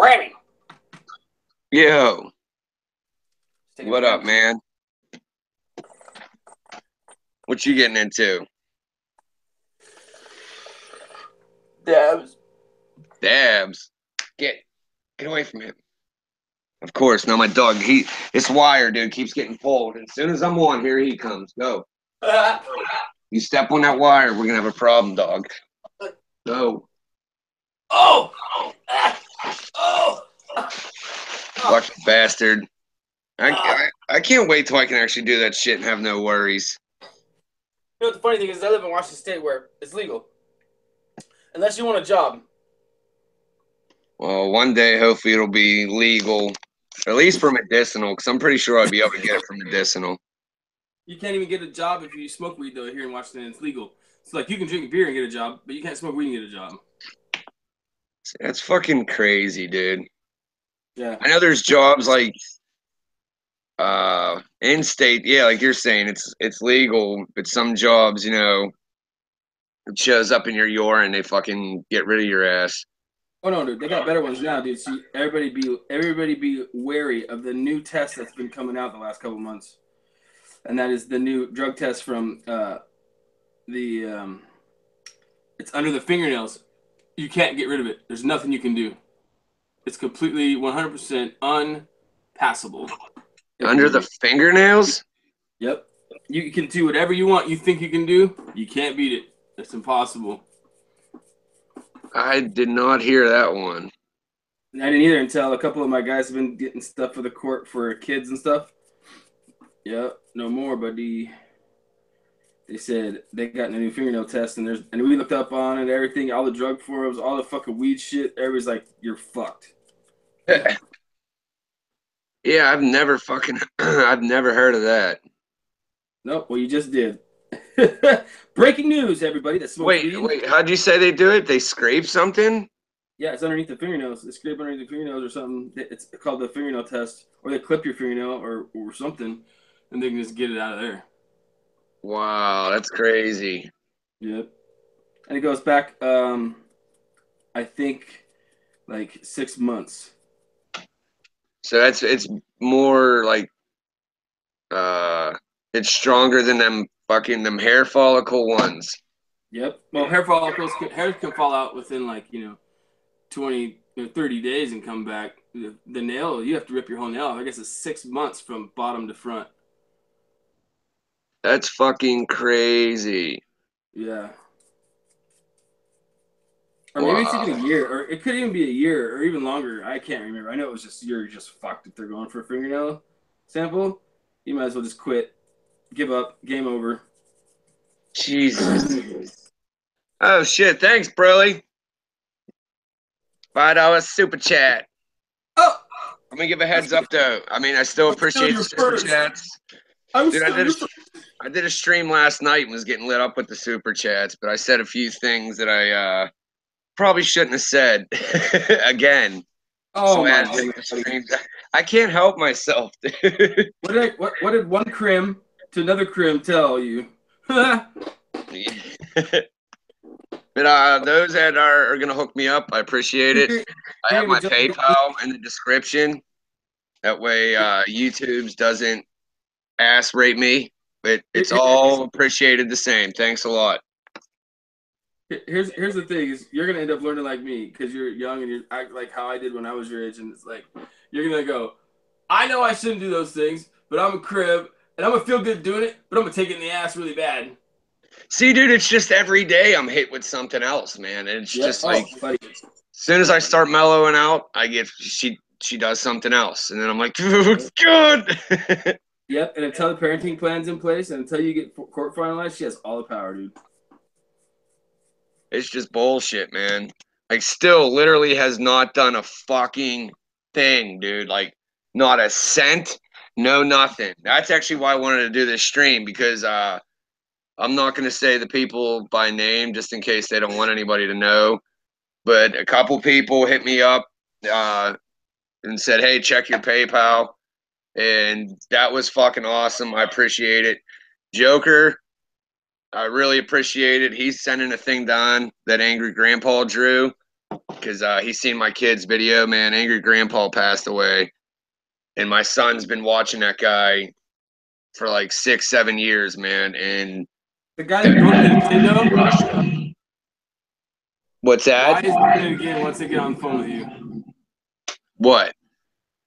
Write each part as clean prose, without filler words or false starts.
Grammy. Yo, what up, man? What you getting into? Dabs. Dabs. Get away from him. Of course, now my dog, this wire, dude, keeps getting pulled. And as soon as I'm on, here he comes. Go. You step on that wire, we're gonna have a problem, dog. Go. Oh! Oh! Fucking bastard. I can't wait till I can actually do that shit and have no worries. You know what the funny thing is? I live in Washington State where it's legal. Unless you want a job. Well, one day, hopefully, it'll be legal, at least for medicinal, because I'm pretty sure I'd be able to get it for medicinal. You can't even get a job if you smoke weed, though, here in Washington. It's legal. It's like you can drink beer and get a job, but you can't smoke weed and get a job. That's fucking crazy, dude. Yeah. I know there's jobs like in state, yeah, like you're saying, it's legal, but some jobs, it shows up in your urine, they fucking get rid of your ass. Oh no, dude, they got better ones now, dude. See, everybody be wary of the new test that's been coming out the last couple months, and that is the new drug test from it's under the fingernails. You can't get rid of it. There's nothing you can do. It's completely 100% unpassable. Under the fingernails? Yep. You can do whatever you want. You think you can do. You can't beat it. It's impossible. I did not hear that one. I didn't either until a couple of my guys have been getting stuff for the court for kids and stuff. Yep, no more, buddy. They said they got a new fingernail test, and we looked up on it, everything, all the drug forums, all the fucking weed shit. Everybody's like, "You're fucked." Yeah, I've never heard of that. Nope. Well, you just did. Breaking news, everybody that smokes weed. Wait, how'd you say they do it? They scrape something? Yeah, it's underneath the fingernails. They scrape underneath the fingernails or something. It's called the fingernail test, or they clip your fingernail or something, and they can just get it out of there. Wow, that's crazy. Yep. And it goes back, I think, like 6 months. So it's more like it's stronger than them hair follicle ones. Yep. Well, hair follicles, hair can fall out within 20, 30 days and come back. The nail, you have to rip your whole nail off. I guess it's 6 months from bottom to front. That's fucking crazy. Yeah. Or maybe it's even a year, or it could even be a year, or even longer. I can't remember. I know it was just you're just fucked if they're going for a fingernail sample. You might as well just quit, give up, game over. Jesus. Oh shit! Thanks, Broly. $5 super chat. Oh, I'm gonna give a heads up though. I mean, I still appreciate the super chats. Dude, I did a stream last night and was getting lit up with the super chats, but I said a few things that I probably shouldn't have said again. Oh so my God. I can't help myself, dude. What did one crim to another crim tell you? But those that are gonna hook me up, I appreciate it. I have my PayPal in the description. That way, YouTube's doesn't ass rate me. But it's all appreciated the same. Thanks a lot. Here's the thing: is you're gonna end up learning like me because you're young and you act like how I did when I was your age, and it's like you're gonna go, I know I shouldn't do those things, but I'm a crib and I'm gonna feel good doing it, but I'm gonna take it in the ass really bad. See, dude, it's just every day I'm hit with something else, man. And it's just like as soon as I start mellowing out, I get she does something else, and then I'm like, it's good. Yep, and until the parenting plan's in place and until you get court finalized, she has all the power, dude. It's just bullshit, man. Like, still literally has not done a fucking thing, dude. Like, not a cent, no nothing. That's actually why I wanted to do this stream, because I'm not going to say the people by name just in case they don't want anybody to know. But a couple people hit me up and said, hey, check your PayPal. And that was fucking awesome. I appreciate it. Joker, I really appreciate it. He's sending a thing down that Angry Grandpa drew. because he's seen my kid's video. Man, Angry Grandpa passed away, and my son's been watching that guy for like 6, 7 years, man. And The guy that broke the Nintendo. what's Why that? is it doing it again once I get on the phone with you? What?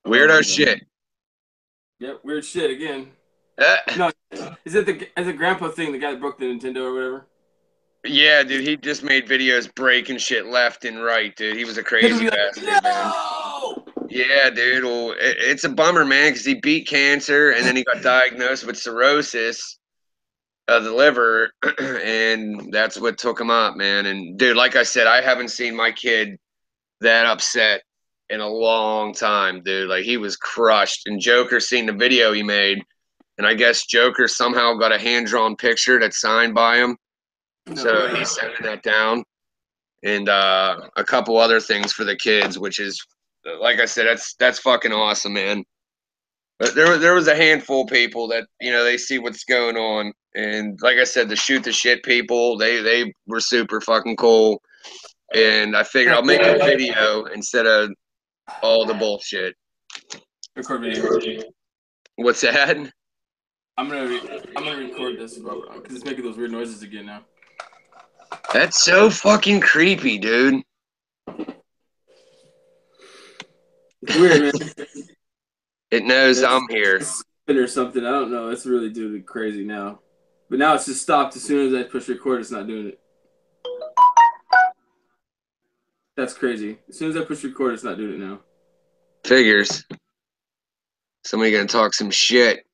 Oh my Weirdo God. shit. Yep, weird shit again. Uh, No, is it the grandpa thing? The guy that broke the Nintendo or whatever? yeah, dude, he just made videos breaking shit left and right, dude. He was a Kid would crazy be like, bastard, man. no. Yeah, dude. Well, it's a bummer, man, because he beat cancer and then he got diagnosed with cirrhosis of the liver, and that's what took him up, man. And dude, like I said, I haven't seen my kid that upset in a long time, dude. Like he was crushed. And Joker seen the video he made, and I guess Joker somehow got a hand drawn picture that's signed by him. No So way. he's sending that down, and a couple other things for the kids, which is, like I said, that's fucking awesome, man. But there was a handful of people that they see what's going on, and like I said, the shoot the shit people, they were super fucking cool, and I figured I'll make a video instead of all the bullshit. Record video. What's that? I'm gonna record this because it's making those weird noises again now. That's so fucking creepy, dude. It's weird, man. It knows It's, I'm here. it's or something. I don't know. It's really doing it crazy now. But now it's just stopped as soon as I push record. It's not doing it. That's crazy. As soon as I push record, it's not doing it now. Figures. Somebody gonna talk some shit.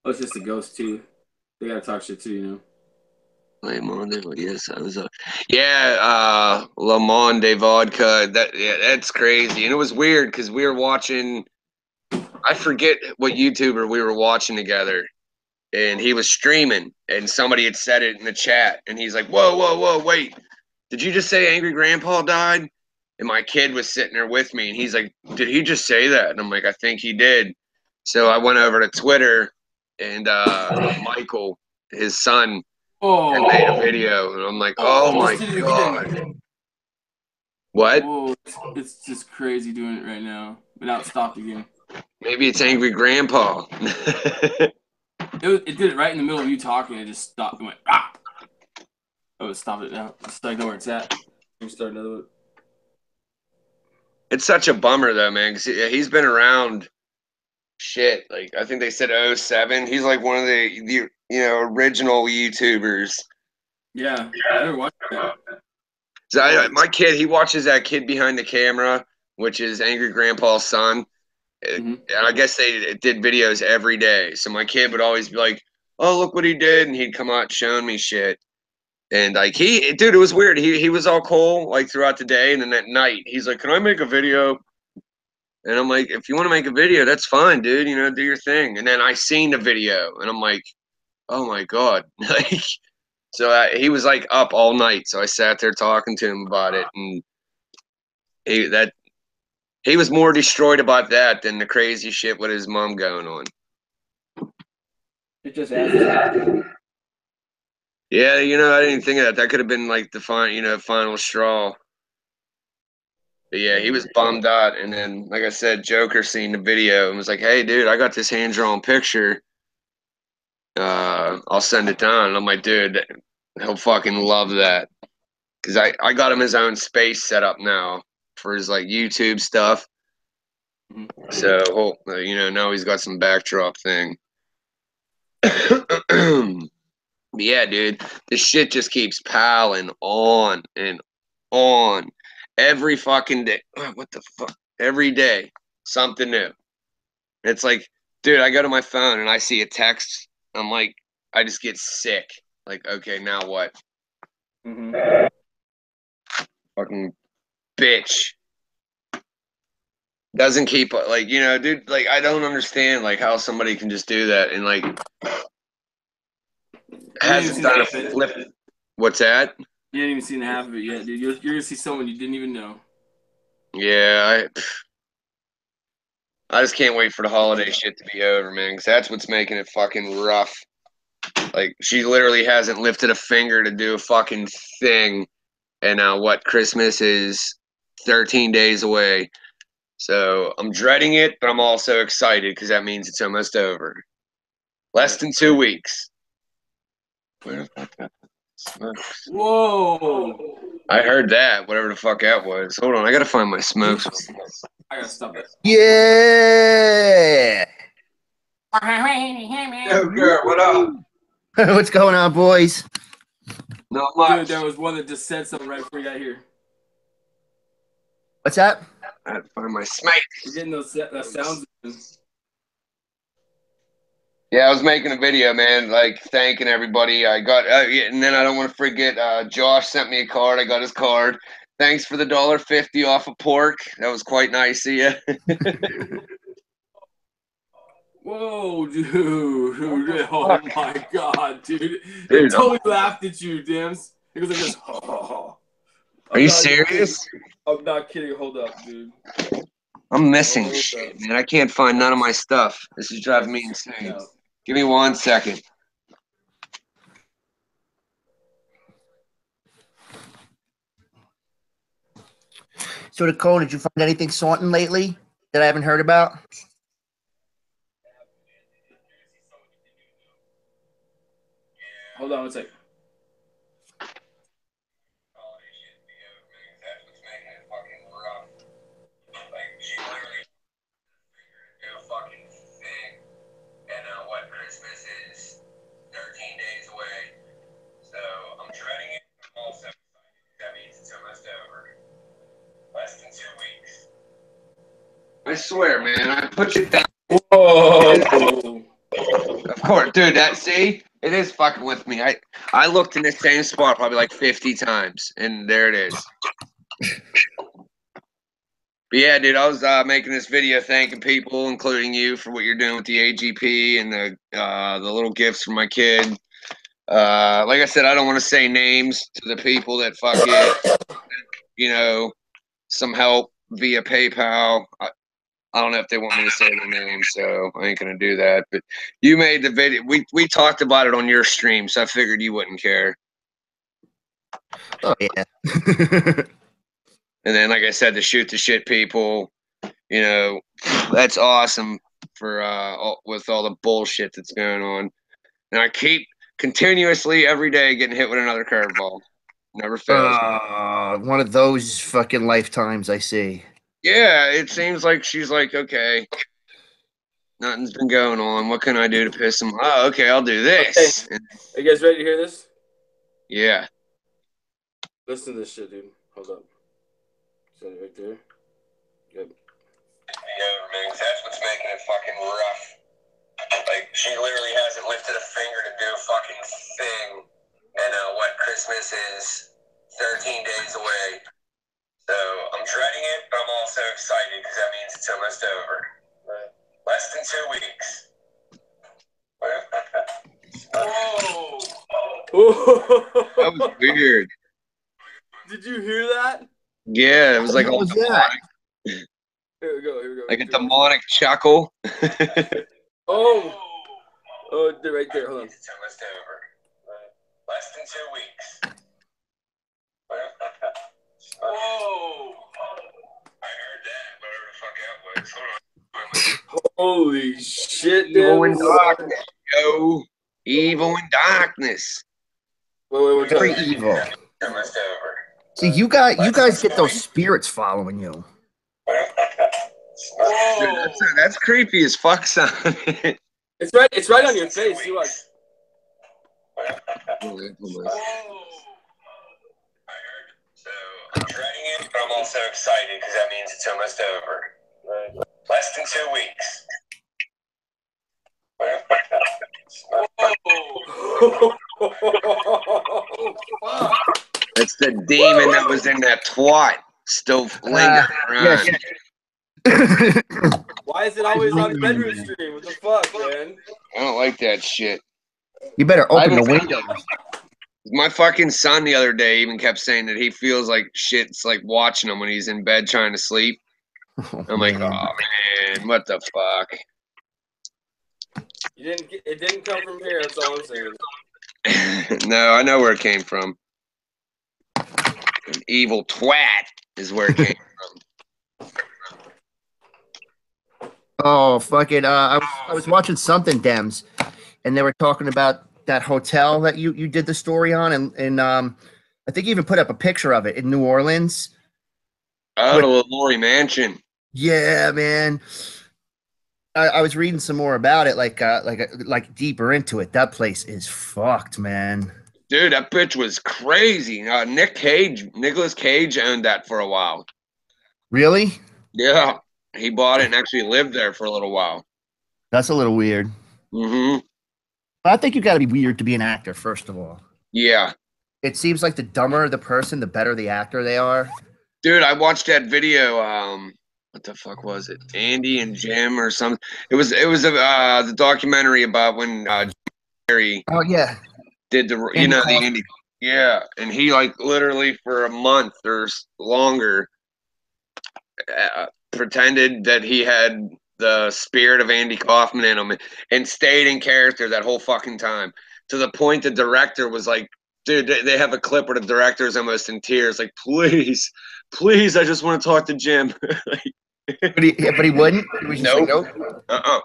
Oh, it's just a ghost too. They gotta talk shit too, Yes, I was. Yeah, Lamonde vodka. That's crazy, and it was weird because we were watching. I forget what YouTuber we were watching together, and he was streaming, and somebody had said it in the chat, and he's like, "Whoa, whoa, whoa, wait! Did you just say Angry Grandpa died?" And my kid was sitting there with me, and he's like, "Did he just say that?" And I'm like, "I think he did." So I went over to Twitter, and Michael, his son, and made a video, and I'm like, "Oh my god, what? Whoa, it's just crazy doing it right now. But now it stopped again. Maybe it's Angry Grandpa." It did it right in the middle of you talking. It just stopped and went, ah! Oh, it stopped it now. It's like know where it's at. Let me start another one. It's such a bummer though, man, because he's been around. Shit, like I think they said '07. He's like one of the original YouTubers. Yeah, I never watched that. So my kid, he watches that Kid Behind the Camera, which is Angry Grandpa's son. And I guess they did videos every day. So my kid would always be like, "Oh, look what he did," and he'd come out showing me shit. And like dude, it was weird. He was all cool like throughout the day, and then at night he's like, "Can I make a video?" And I'm like, "If you want to make a video, that's fine, dude. Do your thing." And then I seen the video, and I'm like, "Oh my god!" Like, so he was like up all night. So I sat there talking to him about it, and he was more destroyed about that than the crazy shit with his mom going on. It just adds. Yeah, I didn't think of that. That could have been like the final straw. But yeah, he was bummed out. And then, like I said, Joker seen the video and was like, "Hey, dude, I got this hand drawn picture. I'll send it down." And I'm like, "Dude, he'll fucking love that." Because I got him his own space set up now for his like YouTube stuff. So, now he's got some backdrop thing. Yeah, dude, this shit just keeps piling on and on every fucking day. What the fuck? Every day, something new. It's like, dude, I go to my phone and I see a text. I'm like, I just get sick. Like, okay, now what? Fucking bitch. Doesn't keep like, dude, like I don't understand like how somebody can just do that and like hasn't done a flip. What's that? You ain't even seen half of it yet, dude. You're gonna see someone you didn't even know. Yeah, I just can't wait for the holiday shit to be over, man, because that's what's making it fucking rough. Like, she literally hasn't lifted a finger to do a fucking thing. And now what? Christmas is 13 days away. So I'm dreading it, but I'm also excited because that means it's almost over. Less than 2 weeks. Where the fuck that smokes? Whoa! I heard that, whatever the fuck that was. Hold on, I gotta find my smokes. I gotta stop that. Yeah. Yo, girl, what up? What's going on, boys? Not much. Dude, there was one that just said something right before you got here. What's that? I had to find my smokes. You're getting those sounds. Yeah, I was making a video, man, like thanking everybody. I got, and then I don't want to forget. Josh sent me a card. I got his card. Thanks for the $1.50 off of pork. That was quite nice of you. Whoa, dude. Oh my god, dude. It Dude, totally laughed at you, Dims. It was like this. Are you serious? I'm not kidding. Hold up, dude. I'm missing shit, man. I can't find none of my stuff. This is driving me insane. No. Give me 1 second. So, Dakota, did you find anything sorting lately that I haven't heard about? Hold on one second. I swear, man. I put you down. Whoa. Of course, dude. See, it is fucking with me. I looked in the same spot probably like 50 times, and there it is. But yeah, dude, I was making this video thanking people, including you, for what you're doing with the AGP and the little gifts for my kid. Like I said, I don't want to say names to the people that some help via PayPal. I don't know if they want me to say their name, so I ain't gonna do that. But you made the video. We talked about it on your stream, so I figured you wouldn't care. Oh, yeah. And then, like I said, the shoot the shit people, that's awesome for with all the bullshit that's going on. And I keep continuously every day getting hit with another curveball. Never fails. One of those fucking lifetimes, I see. Yeah, it seems like she's like, okay, nothing's been going on. What can I do to piss him? Oh, okay, I'll do this. Okay. Are you guys ready to hear this? Yeah. Listen to this shit, dude. Hold up. Is that it right there? Good. That's what's making it fucking rough. Like, she literally hasn't lifted a finger to do a fucking thing. And Christmas is 13 days away. So I'm dreading it, but I'm also excited because that means it's almost over. Right. Less than 2 weeks. Whoa. That was weird. Did you hear that? Yeah, it was like What was that? Here we go. Like a demonic chuckle. Oh, right there. Hold on. It's almost over. Right. Less than 2 weeks. Whoa. I heard that, whatever the fuck that was. Holy shit, Evil in dude. darkness, yo. Evil in darkness. Wait. Very evil. Almost over. See, you guys get those spirits following you. Whoa. That's creepy as fuck, son. It's right on your face. See what? So I'm dreading it, but I'm also excited because that means it's almost over. Right. Less than 2 weeks. It's the demon that was in that twat still lingering around. Yes. Why is it always on the bedroom stream? What the fuck, man? I don't like that shit. You better open the windows. My fucking son the other day even kept saying that he feels like shit's like watching him when he's in bed trying to sleep. I'm like, oh man, what the fuck? It didn't come from here. That's all I'm saying. No, I know where it came from. An evil twat is where it came from. Oh, fucking! I was watching something, Dems, and they were talking about that hotel that you did the story on, and I think you even put up a picture of it in New Orleans. Oh, With the Laurie Mansion. yeah, man. I was reading some more about it, like deeper into it. That place is fucked, man. Dude, that bitch was crazy. Nicholas Cage owned that for a while. Really? Yeah, he bought it and actually lived there for a little while. That's a little weird. Hmm. I think you got to be weird to be an actor, first of all. Yeah. It seems like the dumber the person, the better the actor they are. Dude, I watched that video. What the fuck was it? Andy and Jim or something. It was the documentary about when Jerry Oh yeah, did Andy the Kaufman. Andy. Yeah, and he like literally for a month or longer pretended that he had the spirit of Andy Kaufman in him and stayed in character that whole fucking time to the point the director was like, dude, they have a clip where the director is almost in tears, like, please, please, I just want to talk to Jim. But he wouldn't. He was just like, Nope. nope. Uh-uh.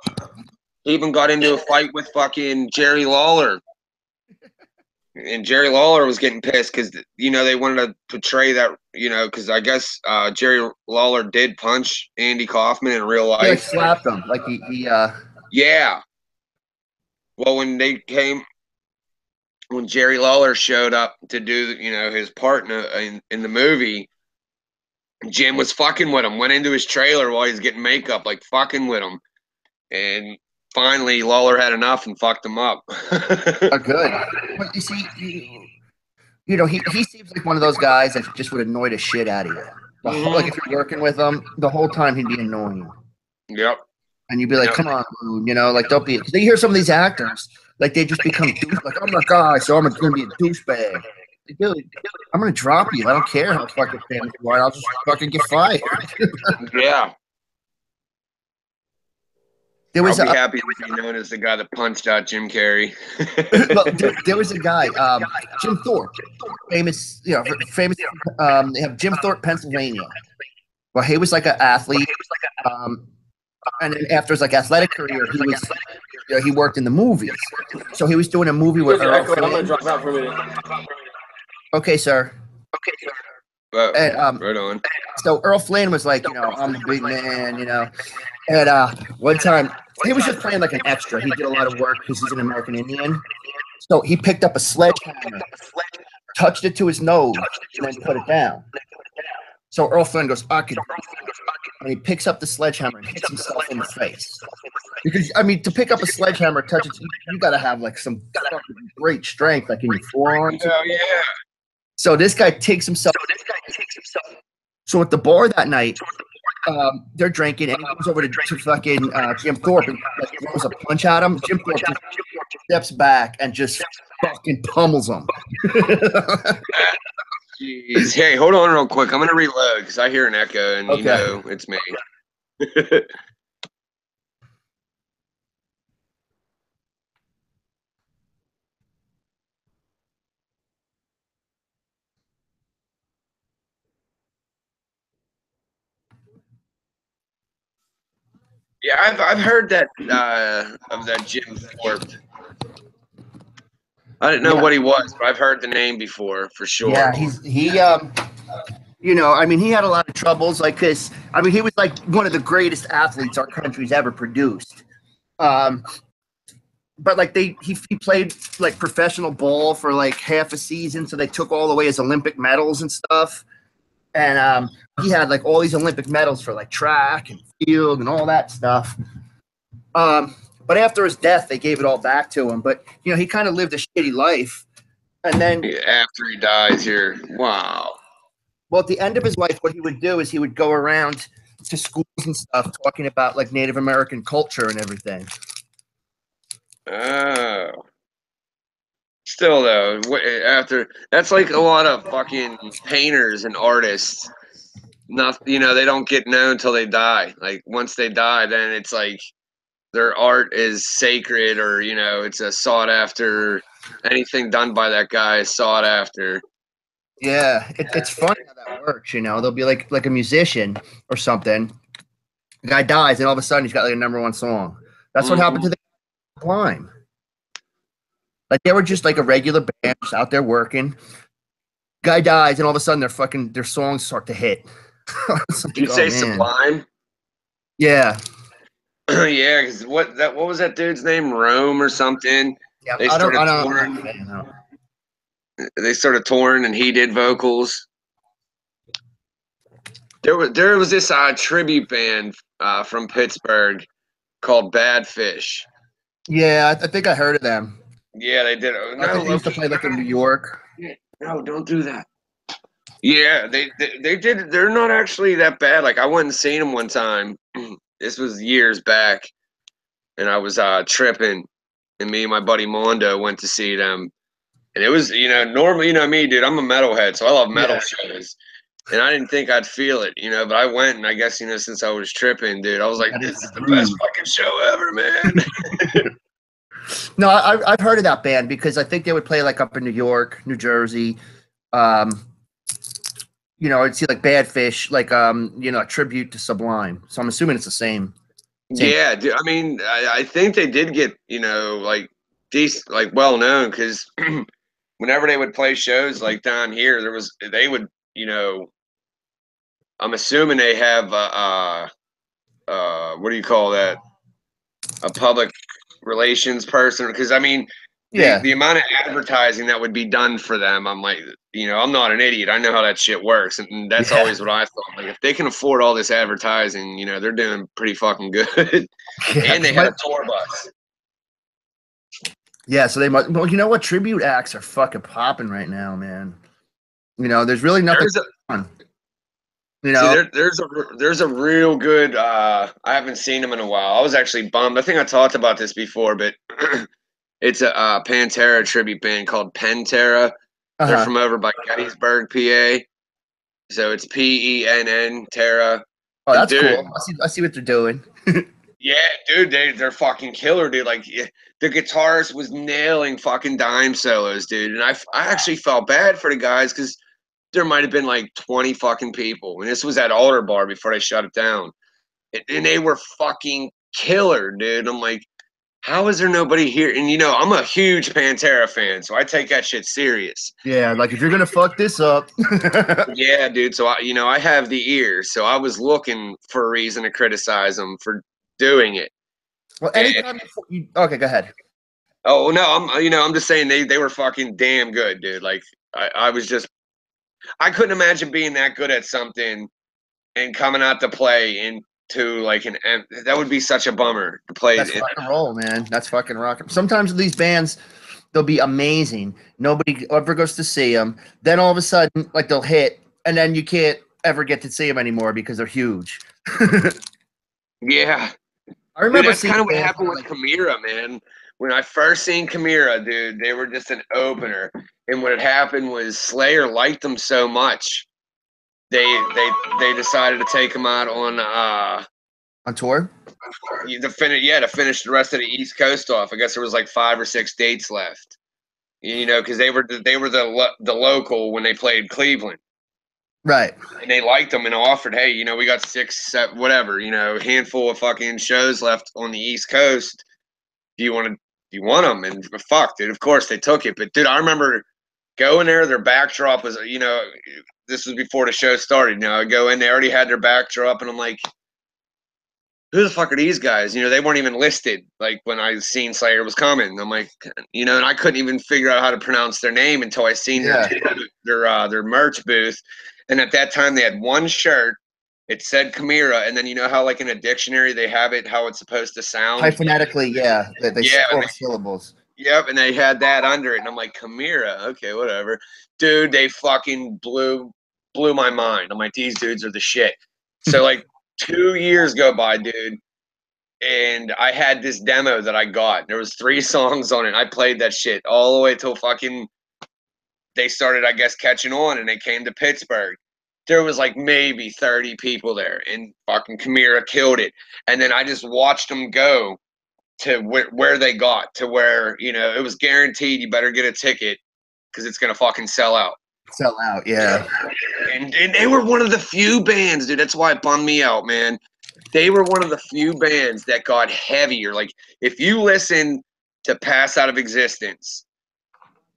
He even got into a fight with fucking Jerry Lawler. And Jerry Lawler was getting pissed because they wanted to portray that because I guess Jerry Lawler did punch Andy Kaufman in real He like life. slapped him. Like he Yeah. Well, when Jerry Lawler showed up to do his part in the movie, Jim was fucking with him. Went into his trailer while he's getting makeup, like fucking with him, and finally Lawler had enough and fucked him up. are good. But you see, he seems like one of those guys that just would annoy the shit out of you. Like if you're working with him, the whole time he'd be annoying. Yep. And you'd be like, come on, dude, like don't be. Because you hear some of these actors, like they just become like, I'm a guy, so I'm gonna be a douchebag. Like, dude, I'm gonna drop you. I don't care how fucking famous you are. I'll just fucking get fired. Yeah. There I'll was be a happy to be known as the guy that punched out Jim Carrey. there was a guy, Jim Thorpe, famous, famous. They have Jim Thorpe, Pennsylvania. Well, he was like an athlete, and then after his like athletic career, he worked in the movies. So he was doing a movie with Earl I'm gonna Flynn. drop out for a minute. Okay, sir. And Right on. so Earl Flynn was like, I'm the big man, And one time he was just playing like an extra. He did a lot of work because he's an American Indian. So he picked up a sledgehammer, touched it to his nose, and then put it down. So Earl Flynn goes, I could. And he picks up the sledgehammer and hits himself in the face. Because to pick up a sledgehammer, touch it, you got to have like some great strength, like in your forearms. Oh yeah. So this guy takes himself. So at the bar that night, they're drinking, and he goes over to fucking Jim Thorpe and throws a punch at him. Jim Thorpe just steps back and just fucking pummels him. Jeez. Hey, hold on real quick. I'm gonna reload because I hear an echo, and Okay. it's me. Yeah, I've heard that of that Jim Thorpe. I didn't know what he was, but I've heard the name before for sure. Yeah, he had a lot of troubles, like, because he was like one of the greatest athletes our country's ever produced. But like he played like professional ball for like half a season, so they took all away his Olympic medals and stuff. And he had like all these Olympic medals for like track and field and all that stuff. But after his death, they gave it all back to him. But he kind of lived a shitty life. And then after he dies here, wow. Well, at the end of his life, what he would do is he would go around to schools and stuff talking about like Native American culture and everything. Oh. Still though, after that's like a lot of fucking painters and artists. They don't get known until they die. Like once they die, then it's like their art is sacred, or it's a sought after. Anything done by that guy is sought after. Yeah, it's funny how that works. There'll be like a musician or something, The guy dies, and all of a sudden he's got like a #1 song. That's what happened to the Sublime. Like they were just like a regular band just out there working. Guy dies, and all of a sudden their songs start to hit. Did you say Sublime? Yeah. Yeah, because what was that dude's name? Rome or something? Yeah, They started touring. They started touring, and he did vocals. There was this tribute band from Pittsburgh called Bad Fish. Yeah, I think I heard of them. Yeah, they did. No, they used to play like in New York. No, don't do that. Yeah, they did. They're not actually that bad. Like I went and seen them one time. This was years back, and I was tripping, and me and my buddy Mondo went to see them, and it was normally me, dude. I'm a metalhead, so I love metal shows, and I didn't think I'd feel it, but I went, and I guess since I was tripping, dude, I was like, this is the best fucking show ever, man. No, I've heard of that band because I think they would play like up in New York, New Jersey. I'd see like Bad Fish, like a tribute to Sublime. So I'm assuming it's the same. Yeah, dude, I mean, I think they did get like decent, like well known because whenever they would play shows like down here, they would I'm assuming they have what do you call that? A public relations person, because I mean, the amount of advertising that would be done for them, I'm like, I'm not an idiot. I know how that shit works, and that's always what I thought. Like, if they can afford all this advertising, they're doing pretty fucking good. And they had a tour bus. Yeah, so they must. Well, you know what? Tribute acts are fucking popping right now, man. There's really nothing on. See, there's a real good. I haven't seen them in a while. I was actually bummed. I think I talked about this before, but it's a Pantera tribute band called Pantera. They're from over by Gettysburg, PA. So it's PENN Terra. Oh, that's cool. I see what they're doing. Yeah, dude, they're fucking killer, dude. Like the guitarist was nailing fucking dime solos, dude. And I actually felt bad for the guys because there might have been like 20 fucking people. And this was at Alder Bar before they shut it down. And they were fucking killer, dude. I'm like, how is there nobody here? And I'm a huge Pantera fan, so I take that shit serious. Yeah, like if you're gonna fuck this up. Yeah, dude. So I have the ears, so I was looking for a reason to criticize them for doing it. Well, anytime okay, go ahead. Oh no, I'm just saying they were fucking damn good, dude. Like I couldn't imagine being that good at something and coming out to play into like that would be such a bummer to play. That's rock and roll, man. That's fucking rock. Sometimes these bands, they'll be amazing. Nobody ever goes to see them. Then all of a sudden, like they'll hit, and then you can't ever get to see them anymore because they're huge. Yeah, I remember. Dude, that's kind of what happened with Chimera, man. When I first seen Chimera, dude, they were just an opener. And what had happened was Slayer liked them so much, they decided to take them out on tour. To finish the rest of the East Coast off. I guess there was like 5 or 6 dates left. Because they were the local when they played Cleveland. Right. And they liked them and offered, hey, we got 6, 7, whatever, handful of fucking shows left on the East Coast. Do you want them? And fuck, dude, of course they took it. But dude, I remember going there, their backdrop was, this was before the show started. I go in, they already had their backdrop, and I'm like, who the fuck are these guys? They weren't even listed. Like when I seen Slayer was coming, I'm like, and I couldn't even figure out how to pronounce their name until I seen their merch booth. And at that time, they had one shirt. It said Chimera, and then how like in a dictionary they have it how it's supposed to sound. Phonetically, yeah. They score syllables. Yep, and they had that under it, and I'm like, Chimera, okay, whatever. Dude, they fucking blew my mind. I'm like, these dudes are the shit. So like 2 years go by, dude, and I had this demo that I got. There was 3 songs on it. I played that shit all the way till fucking they started, I guess, catching on, and they came to Pittsburgh. There was like maybe 30 people there, and fucking Chimera killed it. And then I just watched them go to where they got to where, it was guaranteed you better get a ticket because it's going to fucking sell out. Sell out, yeah. And they were one of the few bands, dude. That's why it bummed me out, man. they were one of the few bands that got heavier. Like, if you listen to Pass Out of Existence,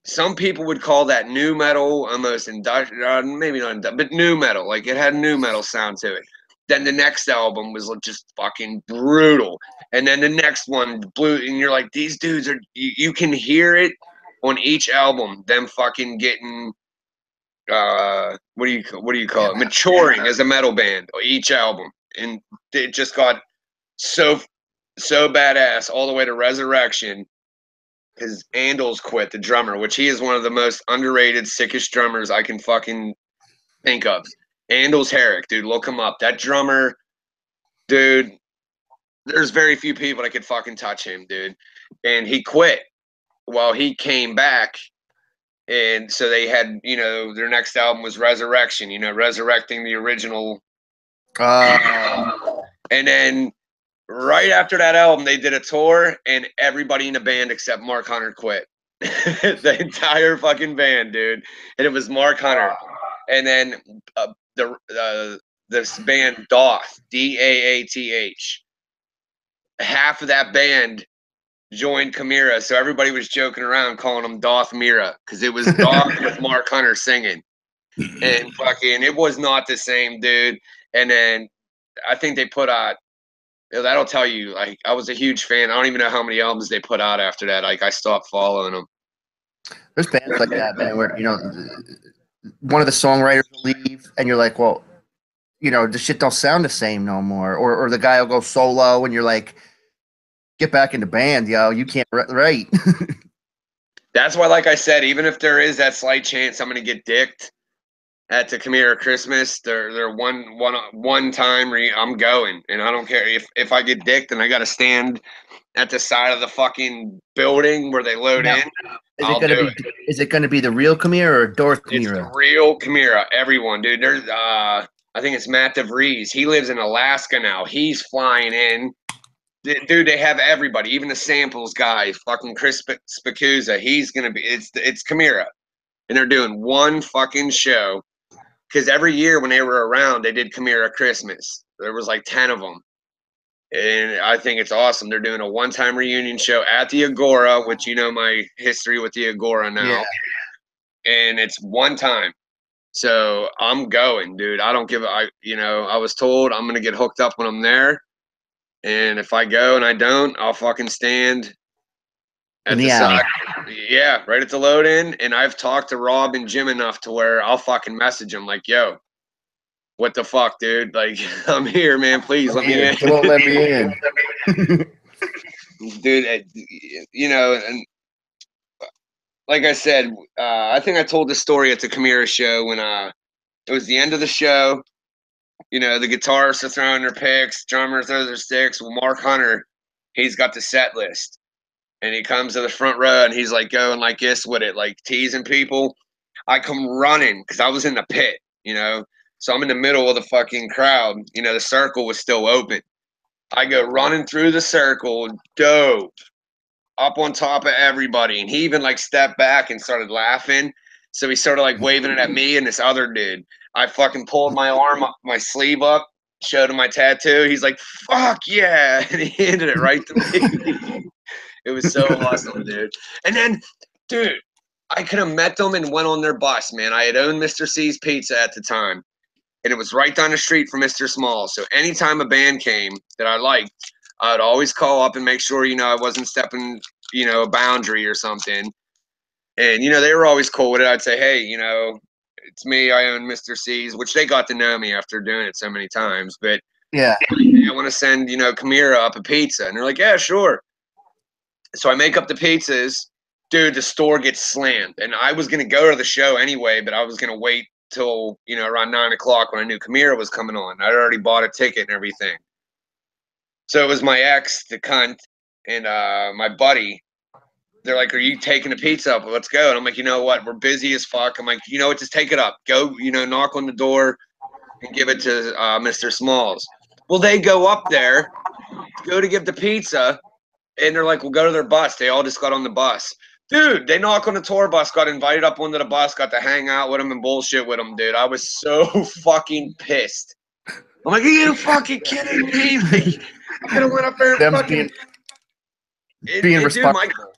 some people would call that new metal, almost industrial, maybe not industrial, but new metal. Like, it had a new metal sound to it. Then the next album was just fucking brutal. And then the next one blew, and you're like, these dudes are, you can hear it on each album, them fucking getting, what do you call it? Maturing as a metal band, each album. And it just got so badass all the way to Resurrection, because Andals quit, the drummer, which he is one of the most underrated, sickest drummers I can fucking think of. Andals Herrick, dude, look him up. That drummer, dude, there's very few people that could fucking touch him, dude. And he quit while he came back. And so they had, their next album was Resurrection, resurrecting the original. And then right after that album, they did a tour, and everybody in the band except Mark Hunter quit. The entire fucking band, dude. And it was Mark Hunter. And then this band, Doth, Daath, half of that band joined Chimaira, so everybody was joking around calling them Doth Mira, because it was Doth with Mark Hunter singing. And fucking, it was not the same, dude. And then I think they put out, that'll tell you, like, I was a huge fan. I don't even know how many albums they put out after that. Like, I stopped following them. There's bands like that, man, where, one of the songwriters will leave, and you're like, well, the shit don't sound the same no more. Or the guy will go solo, and you're like, get back in the band, yo. You can't write. That's why, like I said, even if there is that slight chance I'm going to get dicked at the Chimaira Christmas, they're one time I'm going, and I don't care if I get dicked and I got to stand at the side of the fucking building where they load in. Is it gonna be the real Chimaira or Dorth Chimaira? It's the real Chimaira. Everyone, dude. There's I think it's Matt DeVries. He lives in Alaska now. He's flying in. Dude, they have everybody, even the samples guy, fucking Chris Spicuzza. He's gonna be. It's Chimaira, and they're doing one fucking show. Because every year when they were around, they did Chimaira Christmas. There was like 10 of them. And I think it's awesome. They're doing a one-time reunion show at the Agora, which my history with the Agora now. Yeah. And it's one time. So I'm going, dude. I don't give a, I was told I'm going to get hooked up when I'm there. And if I go and I don't, I'll fucking stand at the side. Yeah, right at the load in. And I've talked to Rob and Jim enough to where I'll fucking message them like, yo, what the fuck, dude? Like, I'm here, man. Please let me in. They won't let me in. Dude, and like I said, I think I told the story at the Chimaira show when it was the end of the show. The guitarists are throwing their picks, drummers throw their sticks. Well, Mark Hunter, he's got the set list. And he comes to the front row, and he's like going like this with it, like teasing people. I come running because I was in the pit, So I'm in the middle of the fucking crowd. The circle was still open. I go running through the circle, dove up on top of everybody. And he even like stepped back and started laughing. So he started like waving it at me and this other dude. I fucking pulled my arm up, my sleeve up, showed him my tattoo. He's like, fuck yeah. And he handed it right to me. It was so awesome, dude. And then, dude, I could have met them and went on their bus, man. I had owned Mr. C's Pizza at the time. And it was right down the street from Mr. Small. So anytime a band came that I liked, I'd always call up and make sure, I wasn't stepping, a boundary or something. And, they were always cool with it. I'd say, hey, it's me. I own Mr. C's, which they got to know me after doing it so many times. But yeah, I want to send, Chimaira up a pizza. And they're like, yeah, sure. So I make up the pizzas. Dude, the store gets slammed. And I was going to go to the show anyway, but I was going to wait till, around 9 o'clock when I knew Chimaira was coming on. I'd already bought a ticket and everything. So it was my ex, the cunt, and my buddy. They're like, are you taking the pizza up? Well, let's go. And I'm like, you know what? We're busy as fuck. I'm like, you know what? Just take it up. Go, knock on the door and give it to Mr. Smalls. Well, they go up there, go to give the pizza, and they're like, we'll go to their bus. They all just got on the bus. Dude, they knock on the tour bus, got invited up onto the bus, got to hang out with them and bullshit with them, dude. I was so fucking pissed. I'm like, are you fucking kidding me? Like, I could have went up there and Them fucking being dude, responsible.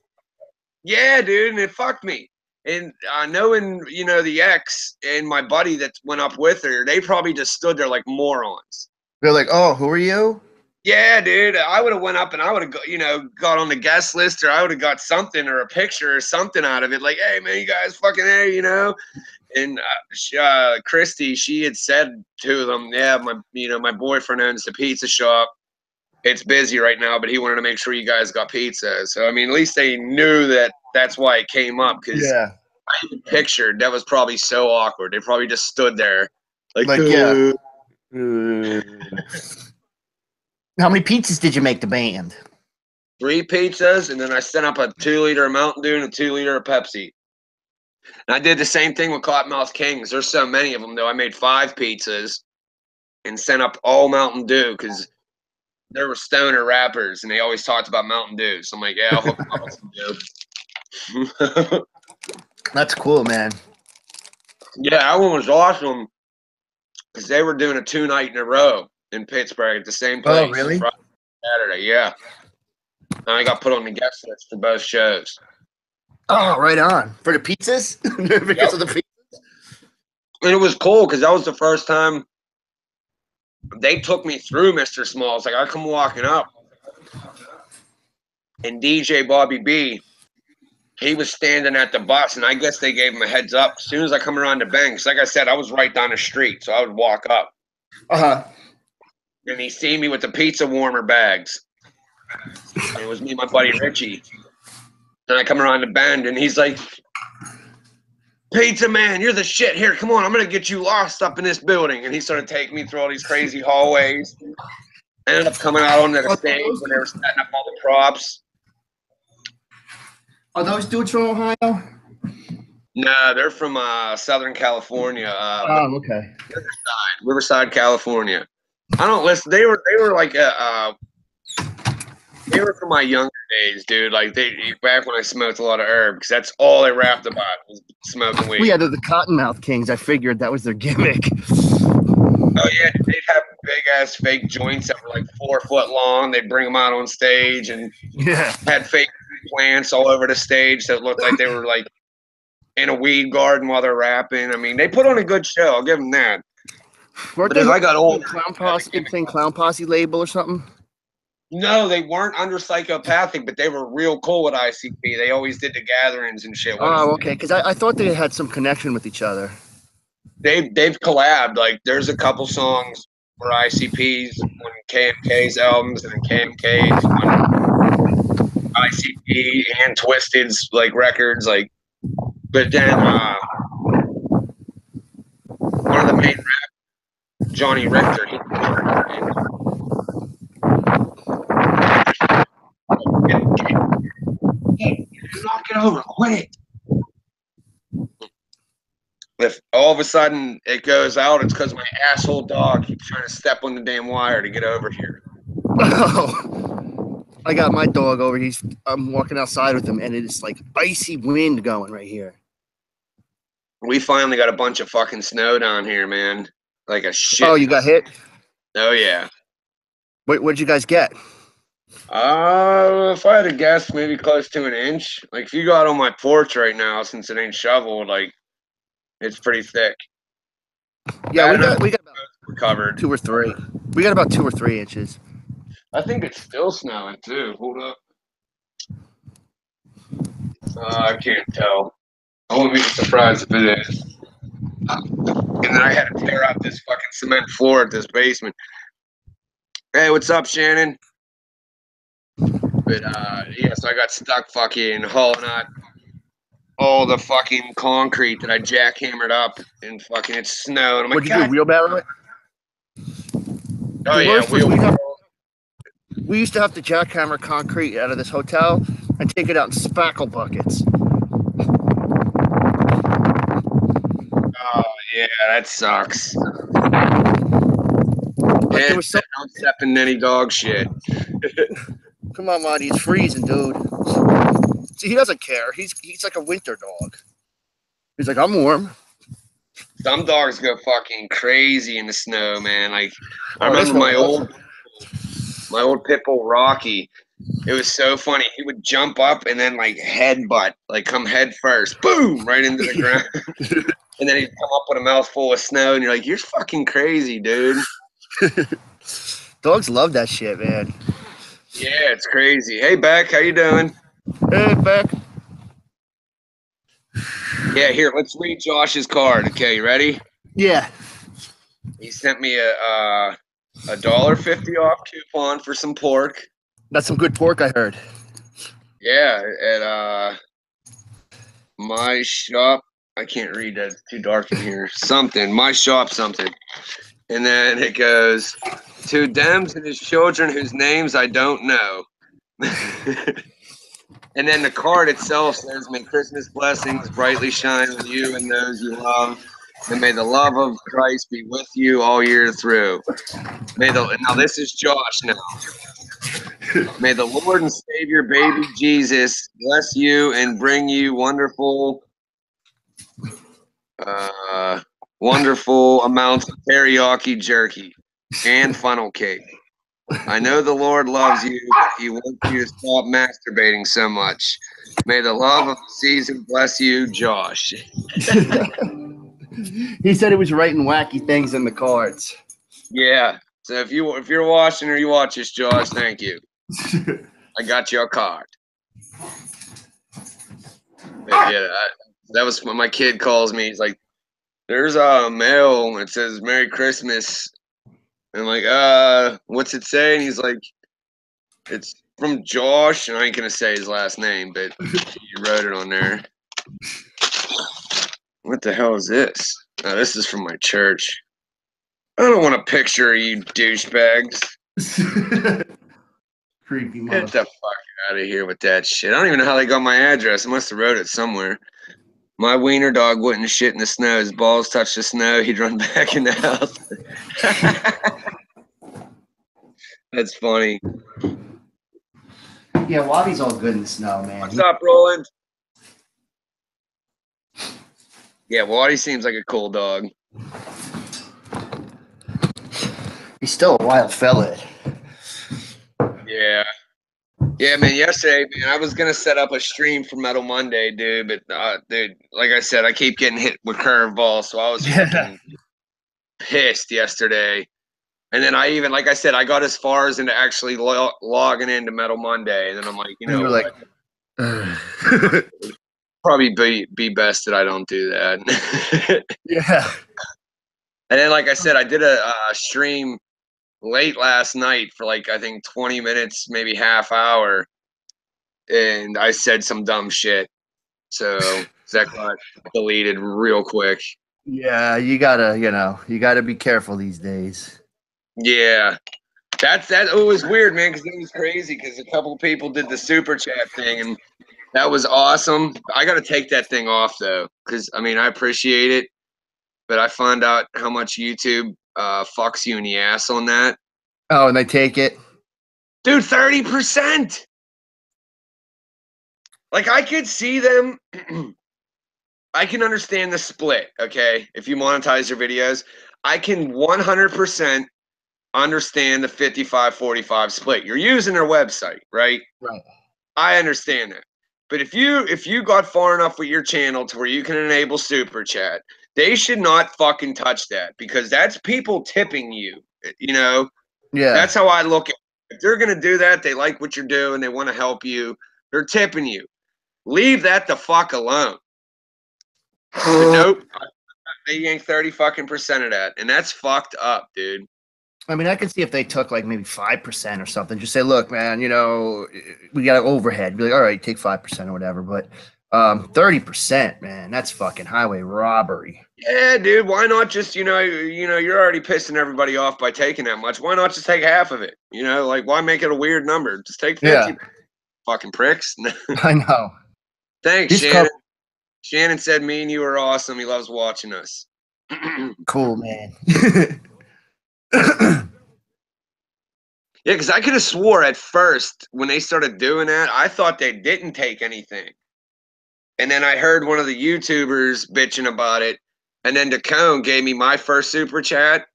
yeah, dude, and it fucked me. And knowing, you know, the ex and my buddy that went up with her, they probably just stood there like morons. They're like, oh, who are you? Yeah, dude, I would have went up and I would have, you know, got on the guest list, or I would have got something or a picture or something out of it. Like, hey, man, you guys fucking, hey, you know. And Christy, she had said to them, yeah, my boyfriend owns the pizza shop. It's busy right now, but he wanted to make sure you guys got pizza. So, I mean, at least they knew that that's why it came up, because Yeah. I even pictured that was probably so awkward. They probably just stood there like yeah. How many pizzas did you make the band? 3 pizzas, and then I sent up a 2-liter of Mountain Dew and a 2-liter of Pepsi. And I did the same thing with Cottonmouth Kings. There's so many of them, though. I made 5 pizzas and sent up all Mountain Dew because there were stoner rappers, and they always talked about Mountain Dew. So I'm like, yeah, I'll hook them up with some Dew. That's cool, man. Yeah, that one was awesome because they were doing a 2-night in a row in Pittsburgh at the same place. Oh, really? Friday, Saturday, yeah. And I got put on the guest list for both shows. Oh, right on. For the pizzas? Because of the pizzas? And it was cool because that was the first time they took me through Mr. Smalls. Like, I come walking up, and DJ Bobby B, he was standing at the bus, and I guess they gave him a heads up as soon as I come around the bend. Because, like I said, I was right down the street, so I would walk up. Uh-huh. And he seen me with the pizza warmer bags. And it was me and my buddy Richie. And I come around the bend, and he's like, Pizza Man, you're the shit. Here, come on, I'm going to get you lost up in this building. And he started taking me through all these crazy hallways. I ended up coming out on the stage when they were setting up all the props. Are those dudes from Ohio? No, they're from Southern California. Okay. Riverside, California. I don't listen. They were like they were from my younger days, dude. Like back when I smoked a lot of herb, because that's all they rapped about was smoking weed. Well, yeah, they're the Cottonmouth Kings. I figured that was their gimmick. Oh yeah, they'd have big ass fake joints that were like 4 foot long. They'd bring them out on stage and had fake plants all over the stage that looked like they were like in a weed garden while they're rapping. I mean, they put on a good show. I'll give them that. Weren't But as I got older, Clown Posse label or something? no, they weren't under Psychopathic, but they were real cool with ICP. They always did the gatherings and shit. Oh, okay. Because I thought they had some connection with each other. They've collabed. Like, there's a couple songs where ICP's on KMK's albums, and then KMK's on ICP and Twisted's like records. Like, but then one of the main rappers, Johnny Richter, knock it over, quit it. If all of a sudden it goes out, it's because my asshole dog keeps trying to step on the damn wire to get over here. Oh, I got my dog over. I'm walking outside with him, and it's like icy wind going right here. We finally got a bunch of fucking snow down here, man. Like a shit. Oh, you got hit? Oh yeah. What'd you guys get? If I had to guess, maybe close to an inch. Like, if you go out on my porch right now, since it ain't shoveled, like, it's pretty thick. Yeah, we got about recovered 2 or 3. We got about 2 or 3 inches. I think it's still snowing too. Hold up. I can't tell. I wouldn't be surprised if it is. And then I had to tear out this fucking cement floor at this basement. Hey, what's up, Shannon? But yeah, so I got stuck fucking hauling out all the fucking concrete that I jackhammered up, and fucking it's snowed. I'm like, what'd you do? Wheelbarrow it? Oh yeah, we used to have to jackhammer concrete out of this hotel and take it out in spackle buckets. Oh yeah, that sucks. Like, Yeah, there was don't step in any dog shit. Come on, Marty, he's freezing, dude. See, he doesn't care. He's like a winter dog. He's like, I'm warm. Some dogs go fucking crazy in the snow, man. Like I Oh, this remember one was my old pit bull Rocky. It was so funny. He would jump up and then like headbutt, like come head first, boom, right into the ground. And then he'd come up with a mouthful of snow, and you're like, "You're fucking crazy, dude." Dogs love that shit, man. Yeah, it's crazy. Hey, Beck, how you doing? Hey, Beck. Yeah, here, let's read Josh's card. Okay, you ready? Yeah. He sent me a $1.50 off coupon for some pork. That's some good pork, I heard. Yeah, at my shop. I can't read that; it's too dark in here. Something, my shop, something. And then it goes to Dems and his children whose names I don't know. And then the card itself says, "May Christmas blessings brightly shine on you and those you love, and may the love of Christ be with you all year through." Now this is Josh now. May the Lord and Savior, baby Jesus, bless you and bring you wonderful amounts of teriyaki jerky and funnel cake. I know the Lord loves you, but He wants you to stop masturbating so much. May the love of the season bless you, Josh. He said he was writing wacky things in the cards. Yeah. So if you're watching or you watch this, Josh, thank you. I got your card. Yeah, that was when my kid calls me. He's like, "There's a mail. It says Merry Christmas." And I'm like, what's it say? And he's like, "It's from Josh." And I ain't gonna say his last name, but he wrote it on there. What the hell is this? Oh, this is from my church. I don't want a picture of you douchebags. Creepy Get the fuck out of here with that shit. I don't even know how they got my address. I must have wrote it somewhere. My wiener dog wouldn't shit in the snow. His balls touched the snow. He'd run back in the house. That's funny. Yeah, Wabi's all good in the snow, man. What's up, Roland? Yeah, Waddy seems like a cool dog. He's still a wild fella. Yeah. Yeah, man, yesterday, man, I was going to set up a stream for Metal Monday, dude, but, dude, like I said, I keep getting hit with curveballs, so I was fucking pissed yesterday. And then I even, like I said, I got as far as into actually logging into Metal Monday, and then I'm like, you know what? Probably be best that I don't do that. Yeah. And then, like I said, I did a stream late last night for like, I think 20 minutes, maybe half hour. And I said some dumb shit. So that got deleted real quick. Yeah, you gotta be careful these days. Yeah. It was weird, man, because it was crazy because a couple of people did the super chat thing and that was awesome. I got to take that thing off though, because I mean, I appreciate it, but I found out how much YouTube fucks you in the ass on that. Oh, and they take it? Dude, 30%. Like, I could see them. I can understand the split, okay? If you monetize your videos, I can 100% understand the 55-45 split. You're using their website, right? Right. I understand that. But if you got far enough with your channel to where you can enable super chat, they should not fucking touch that because that's people tipping you, you know? Yeah. That's how I look at it. If they're going to do that, they like what you're doing, they want to help you, they're tipping you. Leave that the fuck alone. But nope. They yanked 30% of that. And that's fucked up, dude. I mean, I can see if they took like maybe 5% or something. Just say, look, man, you know, we got an overhead. Be like, all right, take 5% or whatever. But 30%, man, that's fucking highway robbery. Yeah, dude. Why not just, you know, you're already pissing everybody off by taking that much. Why not just take half of it? You know, like why make it a weird number? Just take 50. Yeah. Fucking pricks. I know. Thanks, Shannon. Shannon said me and you are awesome. He loves watching us. Cool, man. Yeah, because I could have swore at first when they started doing that, I thought they didn't take anything. And then I heard one of the YouTubers bitching about it. And then Dacone gave me my first super chat.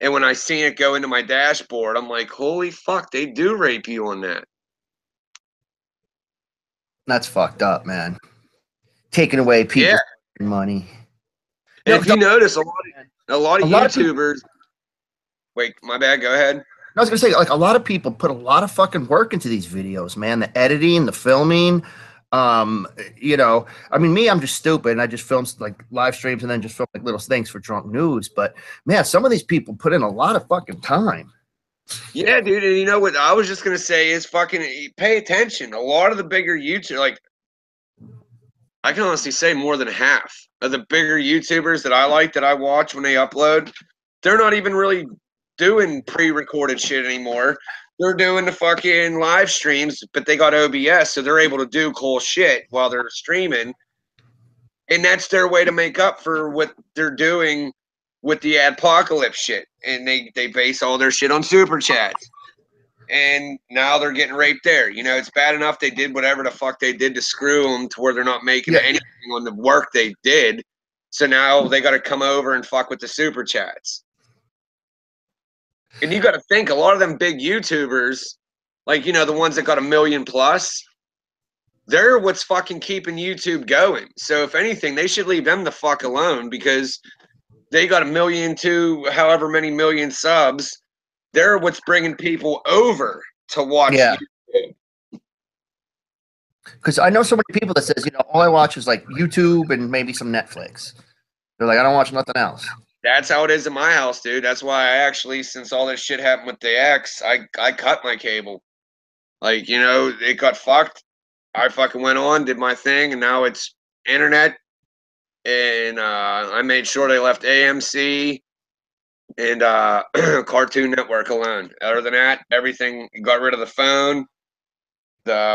And when I seen it go into my dashboard, I'm like, holy fuck, they do rape you on that. That's fucked up, man. Taking away people's money. And if you notice, a lot of YouTubers. Wait, my bad. Go ahead. I was gonna say, like, a lot of people put a lot of fucking work into these videos, man. The editing, the filming. You know, I mean, me, I'm just stupid, and I just film like live streams and then just film like little things for Drunk News. But man, some of these people put in a lot of fucking time. Yeah, dude. And you know what I was just gonna say is fucking pay attention. A lot of the bigger YouTube, like, I can honestly say more than half of the bigger YouTubers that I like, that I watch when they upload, they're not even really doing pre-recorded shit anymore. They're doing the fucking live streams, but they got OBS, so they're able to do cool shit while they're streaming. And that's their way to make up for what they're doing with the adpocalypse shit. And they base all their shit on super chats. And now they're getting raped there. You know, it's bad enough they did whatever the fuck they did to screw them to where they're not making anything on the work they did. So now they got to come over and fuck with the super chats. And you got to think, a lot of them big YouTubers, like, you know, the ones that got 1 million plus, they're what's fucking keeping YouTube going. So if anything, they should leave them the fuck alone, because they got 1 million to however many million subs. They're what's bringing people over to watch YouTube. Because I know so many people that says, you know, all I watch is like YouTube and maybe some Netflix. They're like, I don't watch nothing else. That's how it is in my house, dude. That's why I actually, since all this shit happened with the ex, I cut my cable. Like, you know, it got fucked. I fucking went on, did my thing, and now it's internet. And I made sure they left AMC and Cartoon Network alone. Other than that, everything, got rid of the phone.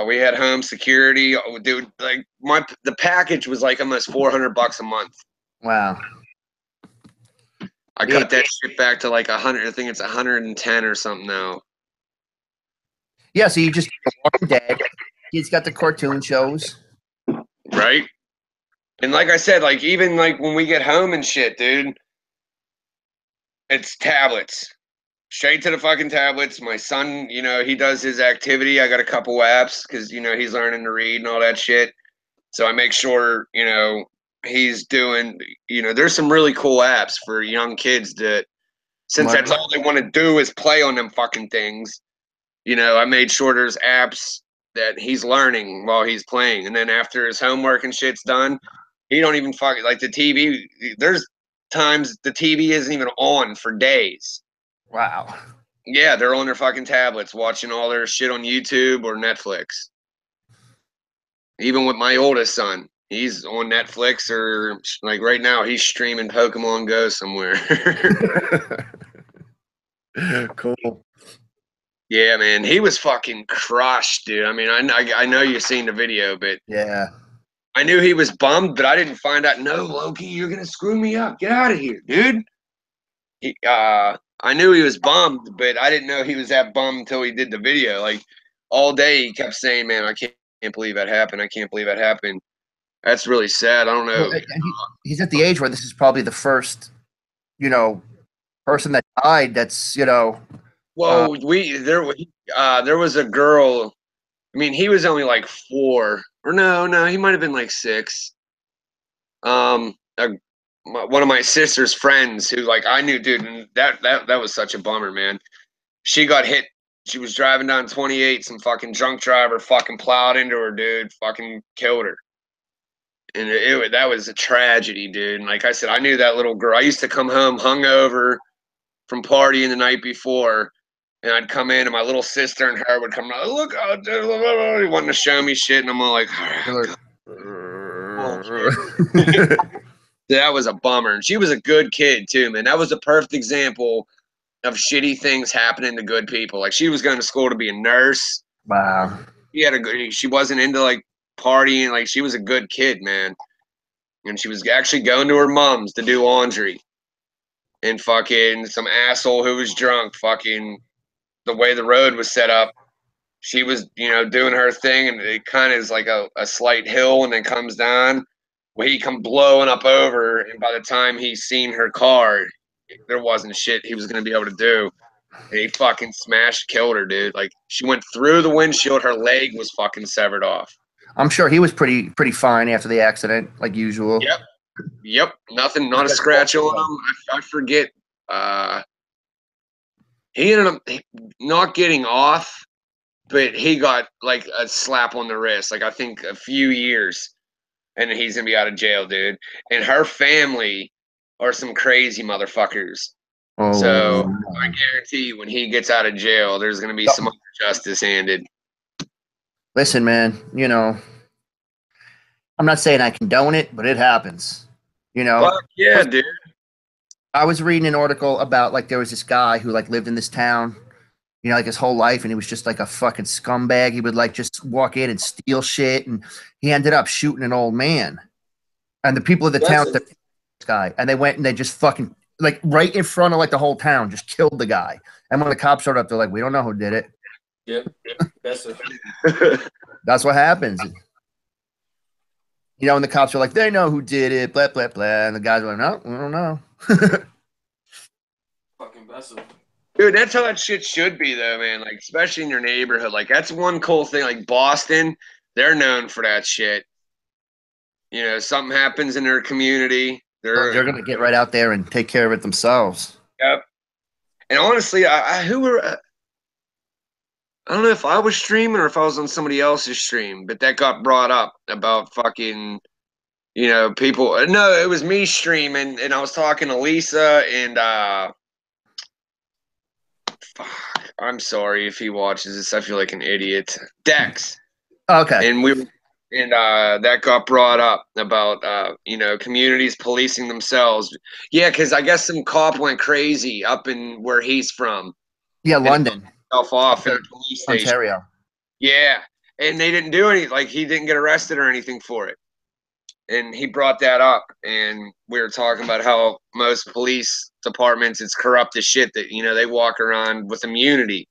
We had home security. Oh, dude, like the package was like almost $400 a month. Wow. I cut that shit back to like 100. I think it's 110 or something now. Yeah, so you just Walking Dead. He's got the cartoon shows, right? And like I said, like even like when we get home and shit, dude, it's tablets. Straight to the fucking tablets. My son, you know, he does his activity. I got a couple apps because, you know, he's learning to read and all that shit. So I make sure, you know, he's doing, you know, there's some really cool apps for young kids that, since that's all they want to do is play on them fucking things, you know, I made sure there's apps that he's learning while he's playing. And then after his homework and shit's done, he don't even fucking, like the TV, there's times the TV isn't even on for days. Wow. Yeah, they're on their fucking tablets watching all their shit on YouTube or Netflix. Even with my oldest son, he's on Netflix, or like right now he's streaming Pokemon Go somewhere. Cool. Yeah, man, he was fucking crushed, dude. I mean, I know you've seen the video, but yeah, I knew he was bummed, but I didn't find out. No, Loki, you're gonna screw me up. Get out of here, dude. I knew he was bummed, but I didn't know he was that bummed until he did the video. Like all day, he kept saying, "Man, I can't believe that happened. I can't believe that happened." That's really sad. I don't know. Well, he's at the age where this is probably the first, you know, person that died. That's, you know. Well, there was a girl. I mean, he was only like 4, or no, he might have been like 6. One of my sister's friends who, like, I knew, dude, and that was such a bummer, man. She got hit. She was driving down 28. Some fucking drunk driver fucking plowed into her, dude. Fucking killed her. And that was a tragedy, dude. And like I said, I knew that little girl. I used to come home hungover from partying the night before, and I'd come in, and my little sister and her would come. Look, he wanting to show me shit, and I'm all like, that was a bummer. And she was a good kid too, man. That was a perfect example of shitty things happening to good people. Like, she was going to school to be a nurse. Wow. She wasn't into like partying. Like, she was a good kid, man. And she was actually going to her mom's to do laundry. And fucking some asshole who was drunk, fucking the way the road was set up, she was, you know, doing her thing, and it kind of is like a slight hill and then comes down. where he come blowing up over, and by the time he seen her car, there wasn't shit he was gonna be able to do. And he fucking smashed, killed her, dude. Like she went through the windshield, her leg was fucking severed off. I'm sure he was pretty fine after the accident, like usual. Yep. Nothing, not a scratch on him. I forget. He ended up not getting off, but he got like a slap on the wrist. Like I think a few years, and he's gonna be out of jail, dude. And her family are some crazy motherfuckers. Oh, So I guarantee you, when he gets out of jail, there's gonna be some other justice handed. listen, man. You know, I'm not saying I condone it, but it happens. You know. Fuck yeah, dude. I was reading an article about like there was this guy who like lived in this town, you know, like his whole life, and he was just like a fucking scumbag. He would like just walk in and steal shit, and he ended up shooting an old man. And the people of the town, this guy, and they went and they just fucking like right in front of like the whole town, just killed the guy. And when the cops showed up, they're like, "We don't know who did it." Yep. That's what happens. You know, and the cops are like, "They know who did it," blah blah blah, and the guys are like, "No, we don't know." Fucking vessel. Dude, that's how that shit should be, though, man. Like, especially in your neighborhood. Like, that's one cool thing. Like, Boston, they're known for that shit. You know, something happens in their community. They're going to get right out there and take care of it themselves. Yep. And honestly, I don't know if I was streaming or if I was on somebody else's stream, but that got brought up about fucking, you know, people. No, it was me streaming, and I was talking to Lisa and, fuck, I'm sorry if he watches this. I feel like an idiot. Dex. Okay. And that got brought up about you know, communities policing themselves. Yeah, because I guess some cop went crazy up in where he's from. Yeah, London. Off in a police station. Ontario. Yeah, and they didn't do anything. Like he didn't get arrested or anything for it. And he brought that up, and we were talking about how most police departments, it's corrupt as shit. That, you know, they walk around with immunity.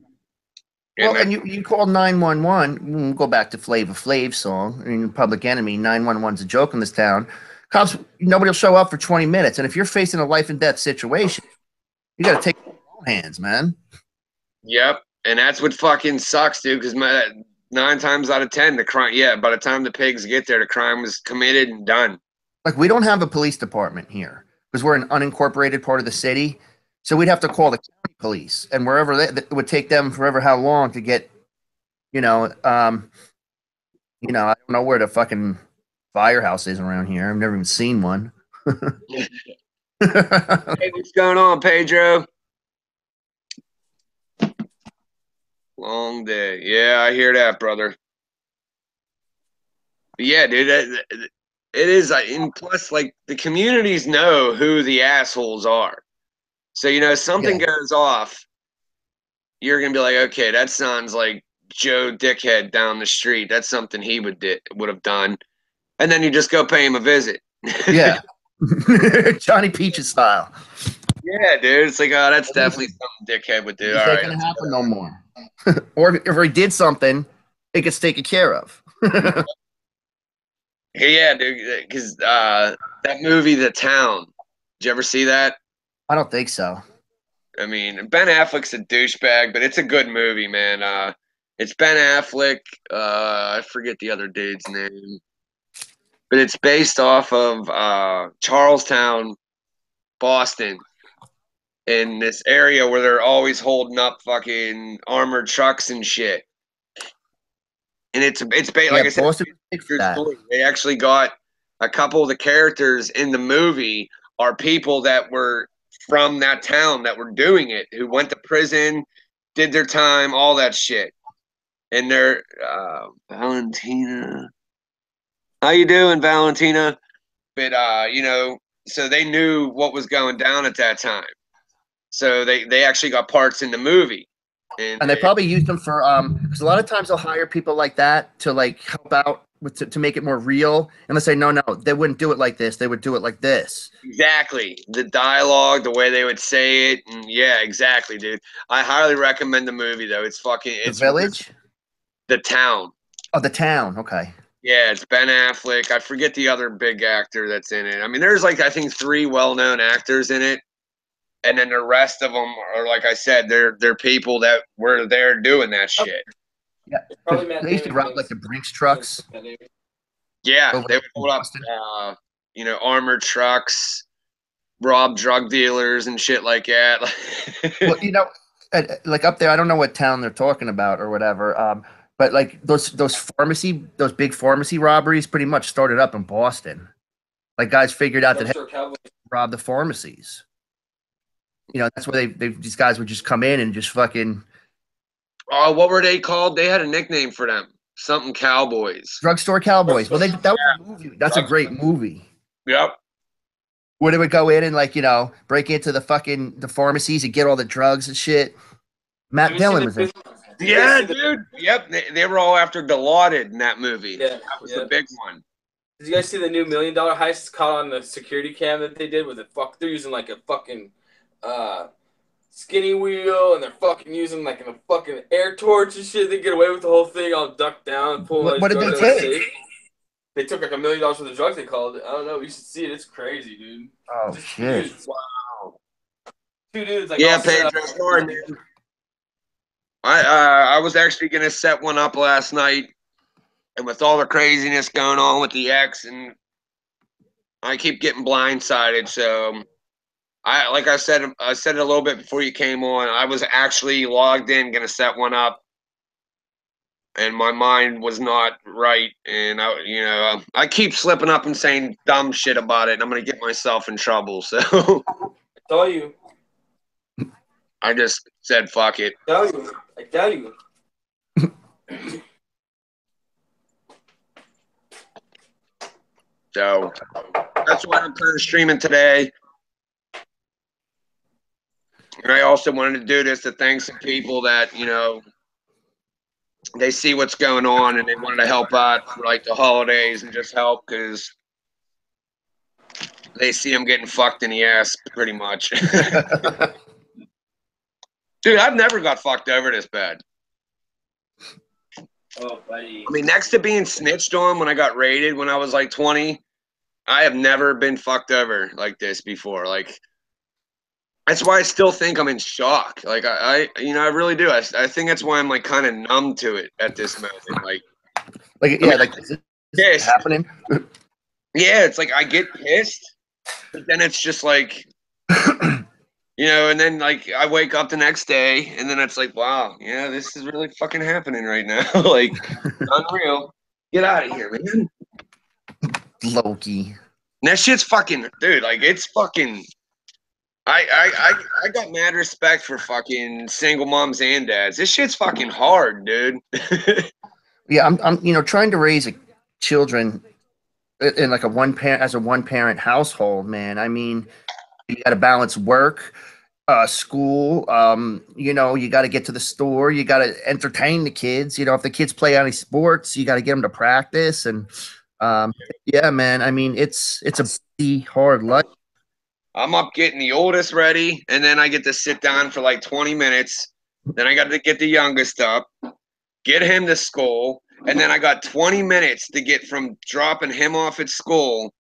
Well, and you called 911. We'll go back to Flavor Flav's song. I mean, Public Enemy. 911's a joke in this town. Cops, nobody will show up for 20 minutes, and if you're facing a life and death situation, you got to take it in your own hands, man. Yep, and that's what fucking sucks, dude. Because 9 times out of 10, the crime. Yeah, by the time the pigs get there, the crime was committed and done. Like, we don't have a police department here because we're an unincorporated part of the city. So we'd have to call the county police, and wherever it would take them forever how long to get, I don't know where the fucking firehouse is around here. I've never even seen one. Hey, what's going on, Pedro? Long day. Yeah, I hear that, brother. But yeah, dude, it is. And plus, like, the communities know who the assholes are. So, you know, something goes off, you're going to be like, okay, that sounds like Joe Dickhead down the street. That's something he would have done. And then you just go pay him a visit. Yeah. Johnny Peaches style. Yeah, dude. It's like, oh, that's definitely something Dickhead would do. It's not going to happen no more. Or if he did something, it gets taken care of. Yeah, dude. Because that movie, The Town, did you ever see that? I don't think so. I mean, Ben Affleck's a douchebag, but it's a good movie, man. It's Ben Affleck. I forget the other dude's name, but it's based off of Charlestown, Boston, in this area where they're always holding up fucking armored trucks and shit. And it's like I said, they actually got a couple of the characters in the movie are people that were from that town that were doing it, who went to prison, did their time, all that shit. And they're Valentina. How you doing, Valentina? But you know, so they knew what was going down at that time. So they actually got parts in the movie. And they probably used them for because a lot of times they'll hire people like that to like help out to make it more real, and they say no, they wouldn't do it like this, they would do it like this. Exactly, the dialogue, the way they would say it, and yeah, exactly, dude. I highly recommend the movie though. It's The Village, The Town. Oh, The Town. Okay. Yeah, it's Ben Affleck. I forget the other big actor that's in it. I mean, there's like I think 3 well-known actors in it, and then the rest of them are like I said, they're people that were there doing that shit. Yeah, Probably Matt they used to Damon rob like the Brinks trucks. Yeah, Over they would in hold up, Boston. armored trucks, rob drug dealers and shit like that. Well, like up there, I don't know what town they're talking about or whatever. But like those big pharmacy robberies, pretty much started up in Boston. Like guys figured out that hey, Drugstore Cowboy. rob the pharmacies. That's where these guys would just come in and just fucking Oh, what were they called? They had a nickname for them. Something Cowboys. drugstore cowboys. Well, that was a movie. That's a great movie. Yep. Where they would go in and break into the pharmacies and get all the drugs and shit. Matt Have you seen Dillon the was in. Did you Yeah, guys see dude. Yep. They were all after Dilaudid in that movie. Yeah, That was yeah. the big one. Did you guys see the new $1 million heist caught on the security cam that they did with the fuck? They're using like a fucking skinny wheel, and they're fucking using like a fucking air torch and shit. They get away with the whole thing, all ducked down and pulling. What did they take? They took like $1 million worth of drugs. They called it. I don't know. You should see it. It's crazy, dude. Oh Just shit! dudes. Wow. 2 dudes like Yeah, all set up. Pedro Jordan. I was actually gonna set one up last night, and with all the craziness going on with the ex, and I keep getting blindsided. So I said it a little bit before you came on. I was actually logged in, gonna set one up, and my mind was not right. And I keep slipping up and saying dumb shit about it, and I'm gonna get myself in trouble. So I tell you. I just said fuck it. I tell you. So that's why I'm kind of streaming today. And I also wanted to do this to thank some people that, they see what's going on and they wanted to help out for like the holidays and just help because they see I'm getting fucked in the ass pretty much. Dude, I've never got fucked over this bad. Oh, buddy. I mean, next to being snitched on when I got raided when I was like 20, I have never been fucked over like this before. Like, that's why I still think I'm in shock. Like, I really do. I think that's why I'm like kind of numb to it at this moment. Is this happening? Yeah, it's like I get pissed, but then it's just like, and then like I wake up the next day and then it's like, wow, yeah, this is really fucking happening right now. Like, unreal. Get out of here, man. Loki. And that shit's fucking, dude, like it's fucking, I got mad respect for fucking single moms and dads. This shit's fucking hard, dude. Yeah, I'm trying to raise children in like a one parent household, man. I mean, you got to balance work, school. You got to get to the store. You got to entertain the kids. If the kids play any sports, you got to get them to practice. And yeah, man. I mean, it's a pretty hard life. I'm up getting the oldest ready, and then I get to sit down for like 20 minutes. Then I got to get the youngest up, get him to school, and then I got 20 minutes to get from dropping him off at school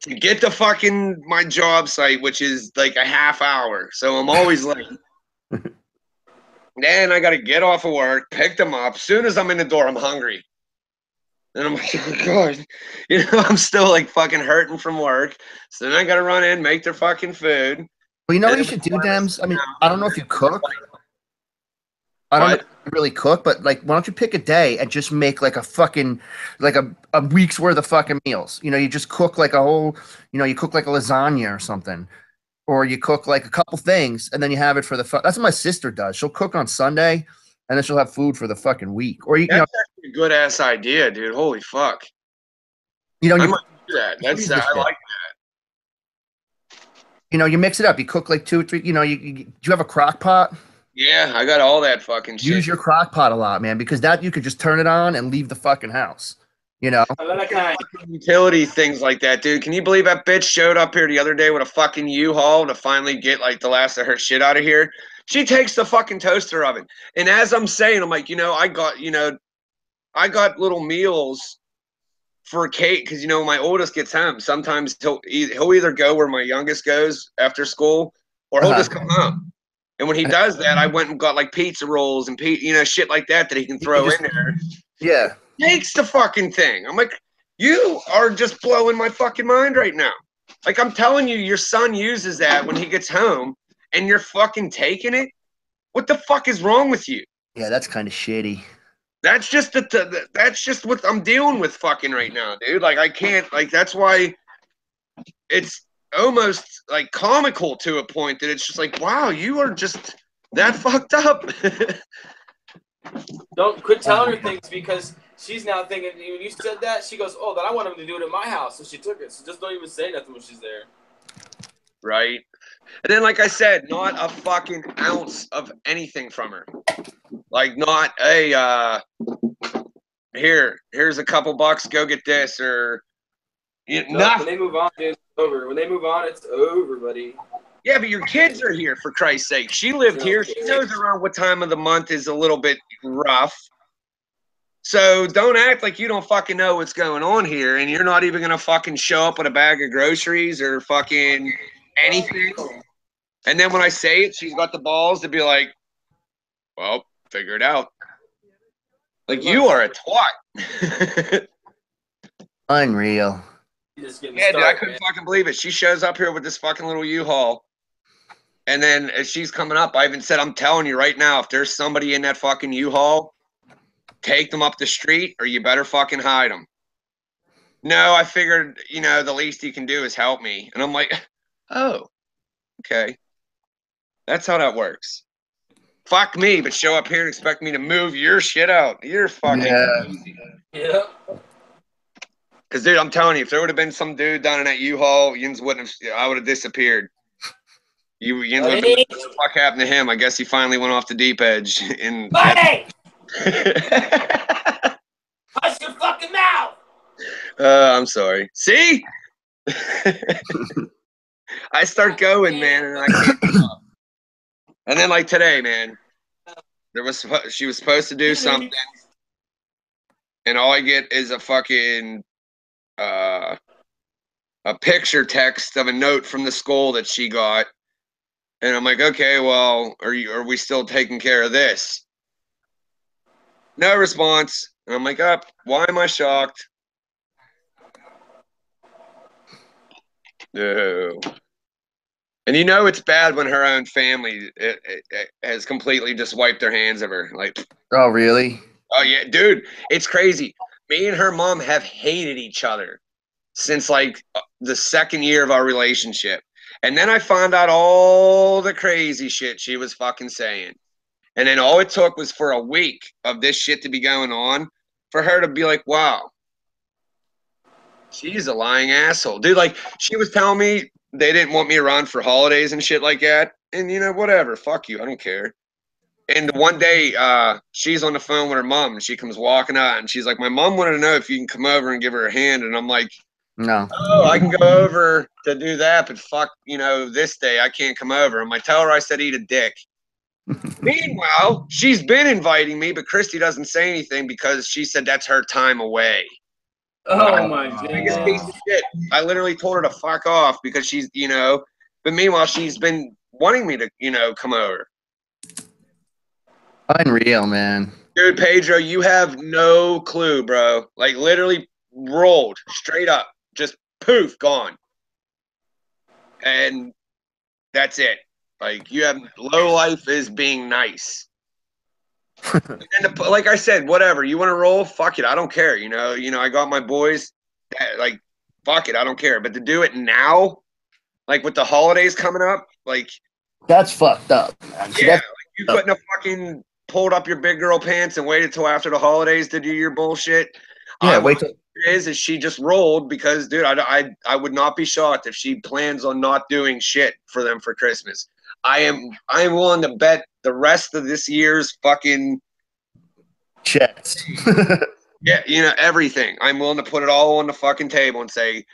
to get to fucking my job site, which is like a half hour. So I'm always late. Then I got to get off of work, pick them up. As soon as I'm in the door, I'm hungry. And I'm like, oh God, I'm still like fucking hurting from work. So then I got to run in, make their fucking food. Well, you know what you should do, Dems? I mean, I don't know if you cook. I don't know if you really cook, but like, why don't you pick a day and just make like a fucking, like a week's worth of fucking meals? You just cook like a whole, you cook like a lasagna or something. Or you cook like a couple things and then you have it for the that's what my sister does. She'll cook on Sunday and then she'll have food for the fucking week. Or that's actually a good ass idea, dude. Holy fuck. I might do that. I like that. You mix it up. You cook like 2 or 3. Do you have a crock pot? Yeah, I got all that fucking shit. Use your crock pot a lot, man, because that you could just turn it on and leave the fucking house. Utility things like that, dude. Can you believe that bitch showed up here the other day with a fucking U-Haul to finally get like the last of her shit out of here? She takes the fucking toaster oven. And as I'm saying, I'm like, I got little meals for Kate, because you know my oldest gets home. Sometimes he'll either go where my youngest goes after school, or he'll just come home. And when he does that, I went and got like pizza rolls and shit like that he can throw in there. Yeah, Takes the fucking thing. I'm like, you are just blowing my fucking mind right now. Like I'm telling you, your son uses that when he gets home, and you're fucking taking it. What the fuck is wrong with you? yeah, that's kind of shitty. That's just that's just what I'm dealing with fucking right now, dude. Like I can't, like that's why it's almost like comical to a point that it's just like, wow, you are just that fucked up. Don't quit telling her things, because she's now thinking, when you said that, she goes, oh, then I want him to do it at my house. So she took it. So just don't even say nothing when she's there. Right. And then, like I said, not a fucking ounce of anything from her. Like not a here's a couple bucks, go get this, or nothing. When they move on, it's over. When they move on, it's over, buddy. Yeah, but your kids are here, for Christ's sake. She lived here. She knows around what time of the month is a little bit rough. So don't act like you don't fucking know what's going on here, and you're not even gonna fucking show up with a bag of groceries or fucking anything. And then when I say it, she's got the balls to be like, well, figure it out. Like, you are a twat. Unreal. Yeah, dude, I couldn't fucking believe it. She shows up here with this fucking little U-Haul. And then as she's coming up, I even said, I'm telling you right now, if there's somebody in that fucking U-Haul, take them up the street or you better fucking hide them. No, I figured, the least you can do is help me. And I'm like, oh, okay. That's how that works. Fuck me, but show up here and expect me to move your shit out. You're fucking crazy. Yeah. Because, dude, I'm telling you, if there would have been some dude down in that U-Haul, I would have disappeared. Yins would have been, what the fuck happened to him? I guess he finally went off the deep edge. Hey! Hush your fucking mouth! I'm sorry. See? I start going, man, and I can't stop. And then, like today, man, she was supposed to do something, and all I get is a fucking a picture text of a note from the school that she got, and I'm like, okay, well, are we still taking care of this? No response, and I'm like, why am I shocked? No. And it's bad when her own family it has completely just wiped their hands of her. Like, oh, really? Oh, yeah, dude, it's crazy. Me and her mom have hated each other since, like, the second year of our relationship. And then I found out all the crazy shit she was fucking saying. And then all it took was for a week of this shit to be going on for her to be like, wow, she's a lying asshole. Dude, like, she was telling me they didn't want me around for holidays and shit like that. And, whatever. Fuck you. I don't care. And one day, she's on the phone with her mom, and she comes walking out, and she's like, my mom wanted to know if you can come over and give her a hand. And I'm like, no. Oh, I can go over to do that, but fuck, this day I can't come over. I'm like, tell her I said eat a dick. Meanwhile, she's been inviting me, but Christy doesn't say anything because she said that's her time away. Oh, my Biggest piece of shit. I literally told her to fuck off because she's, but meanwhile, she's been wanting me to, come over. Unreal, man. Dude, Pedro, you have no clue, bro. Like, literally rolled straight up. Just poof, gone. And that's it. Like, you have low life is being nice. And like I said, whatever. You want to roll? Fuck it. I don't care. I got my boys. Like, fuck it. I don't care. But to do it now, like with the holidays coming up, like. That's fucked up, man. Yeah, like you couldn't have fucking pulled up your big girl pants and waited till after the holidays to do your bullshit. Yeah, wait till. Is she just rolled because, dude, I would not be shocked if she plans on not doing shit for them for Christmas. I am willing to bet the rest of this year's fucking checks. Yeah, everything. I'm willing to put it all on the fucking table and say,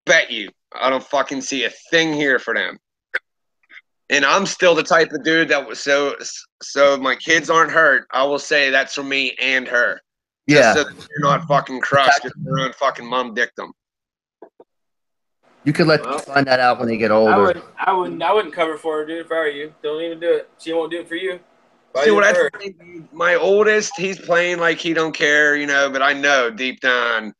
bet you I don't fucking see a thing here for them. And I'm still the type of dude that was so my kids aren't hurt. I will say that's for me and her. Yeah. Just so that you're not fucking crushed if their own fucking mom dicked them. You could let them find that out when they get older. I wouldn't cover for her, dude. If I were you, don't even do it. She won't do it for you. See what I think? My oldest, he's playing like he don't care, you know. But I know deep down,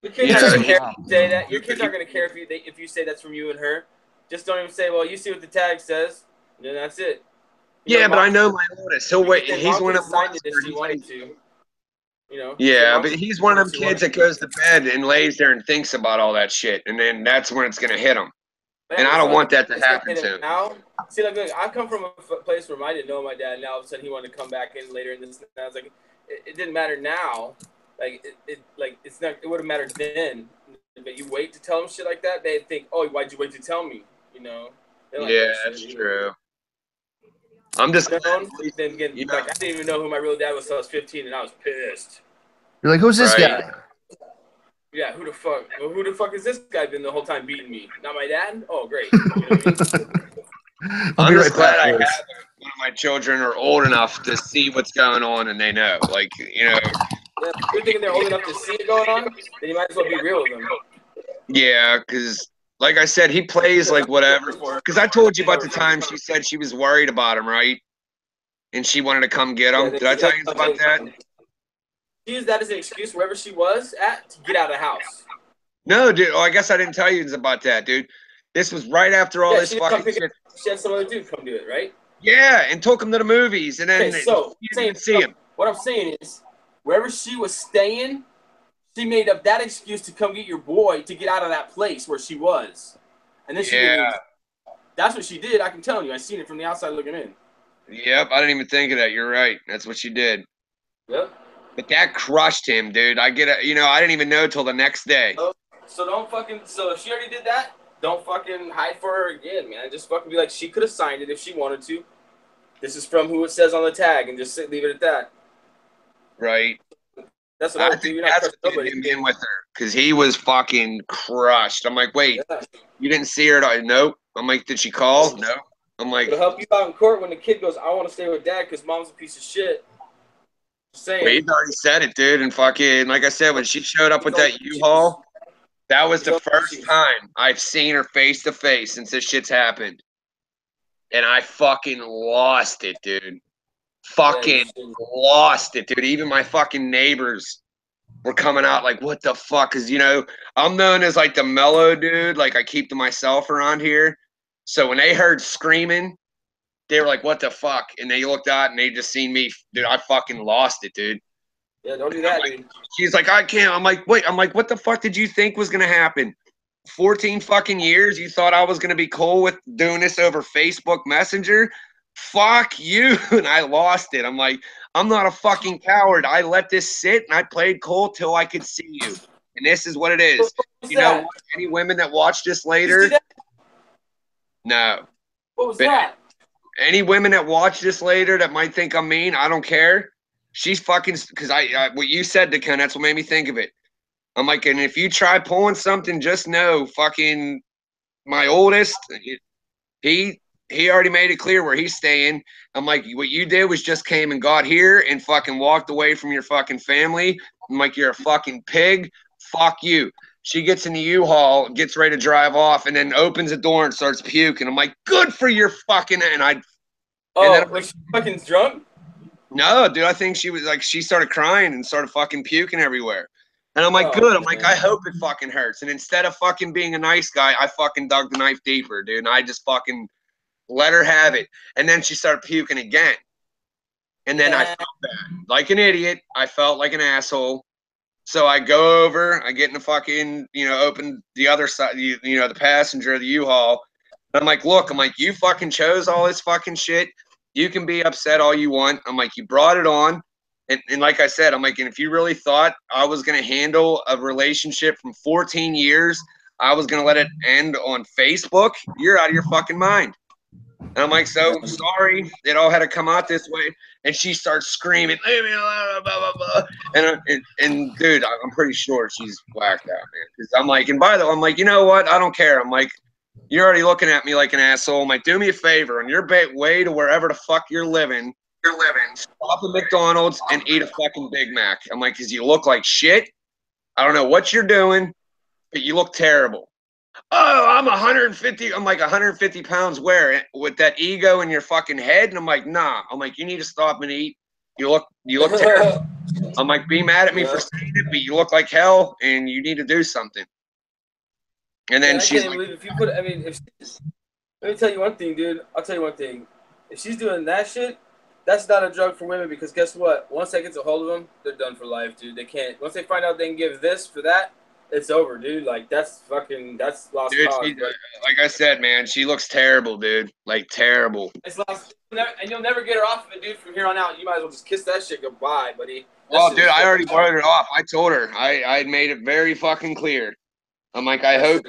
your kids aren't gonna care if you say that. Your kids aren't gonna care if you say that's from you and her. Just don't even say, well, you see what the tag says, and then that's it. Yeah, but I know my oldest. He'll wait. He's one of them. If she wanted to. You know. Yeah, but he's one of them kids that goes to bed and lays there and thinks about all that shit, and then that's when it's gonna hit him. And I don't want that to happen to him. Now, see, like, I come from a place where I didn't know my dad, and now all of a sudden he wanted to come back in later in this. And I was like, it didn't matter now. Like, it's not. It would have mattered then. But you wait to tell them shit like that, they think, oh, why'd you wait to tell me? You know. Like, yeah, that's true. I'm just like, I didn't even know who my real dad was until I was 15, and I was pissed. You're like, who's this guy? Yeah, who the fuck? Well, who the fuck is this guy been the whole time beating me? Not my dad? Oh, great. You know what I mean? I'm just glad I have one of my children are old enough to see what's going on, and they know. Like, you know. Yeah, you're thinking they're old enough to see it going on? Then you might as well be real with them. Yeah, because, like I said, he plays like whatever. Because I told you about the time she said she was worried about him, right? And she wanted to come get him. Yeah, did I tell you about that? She used that as an excuse wherever she was at to get out of the house. No, dude. Oh, I guess I didn't tell you about that, dude. This was right after all this fucking shit. She had some other dude come do it, right? Yeah, and took him to the movies, and then you didn't see him. What I'm saying is, wherever she was staying, she made up that excuse to come get your boy to get out of that place where she was. And then that's what she did. I can tell you. I seen it from the outside looking in. Yep, I didn't even think of that. You're right. That's what she did. Yep. But that crushed him, dude. I get it. You know, I didn't even know till the next day. So don't fucking. So if she already did that, don't fucking hide for her again, man. Just fucking be like, she could have signed it if she wanted to. This is from who it says on the tag, and just leave it at that. Right. That's what I would do. You're not trusting nobody. Him in with her because he was fucking crushed. I'm like, wait, you didn't see her? Nope. I'm like, did she call? No. I'm like, it'll help you out in court when the kid goes, I want to stay with dad because mom's a piece of shit. Saying. Well, he's already said it, dude. And fucking, like I said, when she showed up with that U-Haul, that was the first time I've seen her face to face since this shit's happened. And I fucking lost it, dude. Fucking lost it, dude. Even my fucking neighbors were coming out like, what the fuck? Because, you know, I'm known as like the mellow dude. Like, I keep to myself around here. So when they heard screaming, they were like, what the fuck? And they looked out and they just seen me. Dude, I fucking lost it, dude. Yeah, don't do that, dude. She's like, I can't. I'm like, wait. I'm like, what the fuck did you think was going to happen? 14 fucking years? You thought I was going to be cool with doing this over Facebook Messenger? Fuck you. And I lost it. I'm like, I'm not a fucking coward. I let this sit and I played cool till I could see you. And this is what it is. You know, any women that watch this later? No. What was that? Any women that watch this later that might think I'm mean, I don't care. She's fucking, because I what you said to Ken, that's what made me think of it. I'm like, and if you try pulling something, just know, fucking, my oldest, he already made it clear where he's staying. I'm like, what you did was just came and got here and fucking walked away from your fucking family. I'm like, you're a fucking pig. Fuck you. She gets in the U-Haul, gets ready to drive off, and then opens the door and starts puking. I'm like, good for your fucking, and I. Oh, and then was she fucking drunk? No, dude, I think she was like, she started crying and started fucking puking everywhere. And I'm like, good. I'm like, I hope it fucking hurts. And instead of fucking being a nice guy, I fucking dug the knife deeper, dude. And I just fucking let her have it. And then she started puking again. And then I felt bad. Like an idiot. I felt like an asshole. So I go over, I get in the fucking, you know, open the other side, you know, the passenger of the U-Haul. I'm like, look, I'm like, you fucking chose all this fucking shit. You can be upset all you want. I'm like, you brought it on. And like I said, I'm like, and if you really thought I was going to handle a relationship from 14 years, I was going to let it end on Facebook, you're out of your fucking mind. And I'm like, so sorry, it all had to come out this way. And she starts screaming, leave me alone, blah, blah, blah. And dude, I'm pretty sure she's whacked out, man. Because I'm like, and by the way, I'm like, you know what? I don't care. I'm like, you're already looking at me like an asshole. I'm like, do me a favor, on your way to wherever the fuck you're living, stop at McDonald's and eat a fucking Big Mac. I'm like, because you look like shit. I don't know what you're doing, but you look terrible. Oh, I'm 150. I'm like 150 pounds where with that ego in your fucking head. And I'm like, nah. I'm like, you need to stop and eat. You look terrible. I'm like, be mad at me for saying it, but you look like hell and you need to do something. And then she's like, if you put, I mean, let me tell you one thing, dude. I'll tell you one thing. If she's doing that shit, that's not a drug for women because guess what? Once that gets a hold of them, they're done for life, dude. They can't. Once they find out they can give this for that, it's over, dude. Like that's lost cause. Dude, like I said, man, she looks terrible, dude. Like terrible. It's lost, and you'll never get her off of it, dude. From here on out, you might as well just kiss that shit goodbye, buddy. Oh, dude, I already brought it off. I told her. I made it very fucking clear. I'm like, I hope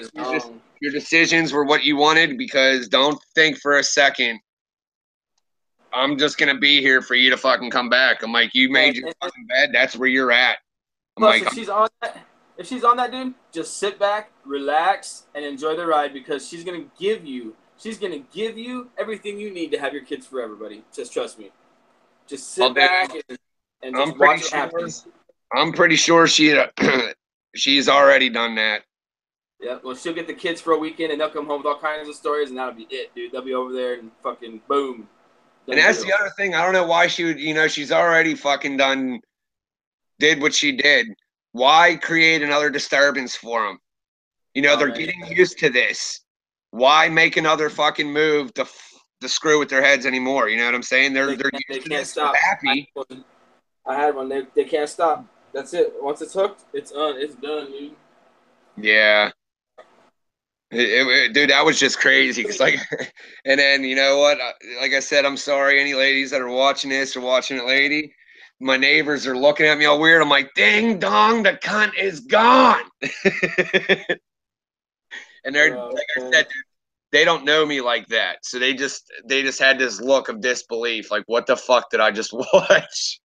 your decisions were what you wanted because don't think for a second I'm just gonna be here for you to fucking come back. I'm like, you made your fucking bed. That's where you're at. I'm Plus, like, if she's on that, dude, just sit back, relax, and enjoy the ride because she's gonna give you everything you need to have your kids forever, buddy. Just trust me. Just sit back and just watch it happen. I'm pretty sure she's already done that. Yeah, well, she'll get the kids for a weekend, and they'll come home with all kinds of stories, and that'll be it, dude. They'll be over there and fucking boom. And that's the other thing. I don't know why she would, she's already fucking did what she did. Why create another disturbance for them? They're getting used to this. Why make another fucking move to screw with their heads anymore? You know what I'm saying? They can't stop. Happy. I had one. They can't stop. That's it. Once it's hooked, it's done, dude. Yeah. Dude, that was just crazy. Cause and then you know what? Like I said, I'm sorry, any ladies that are watching this or watching it, lady. My neighbors are looking at me all weird. I'm like, ding dong, the cunt is gone. And they're like I said, dude, they don't know me like that, so they just had this look of disbelief, like, what the fuck did I just watch?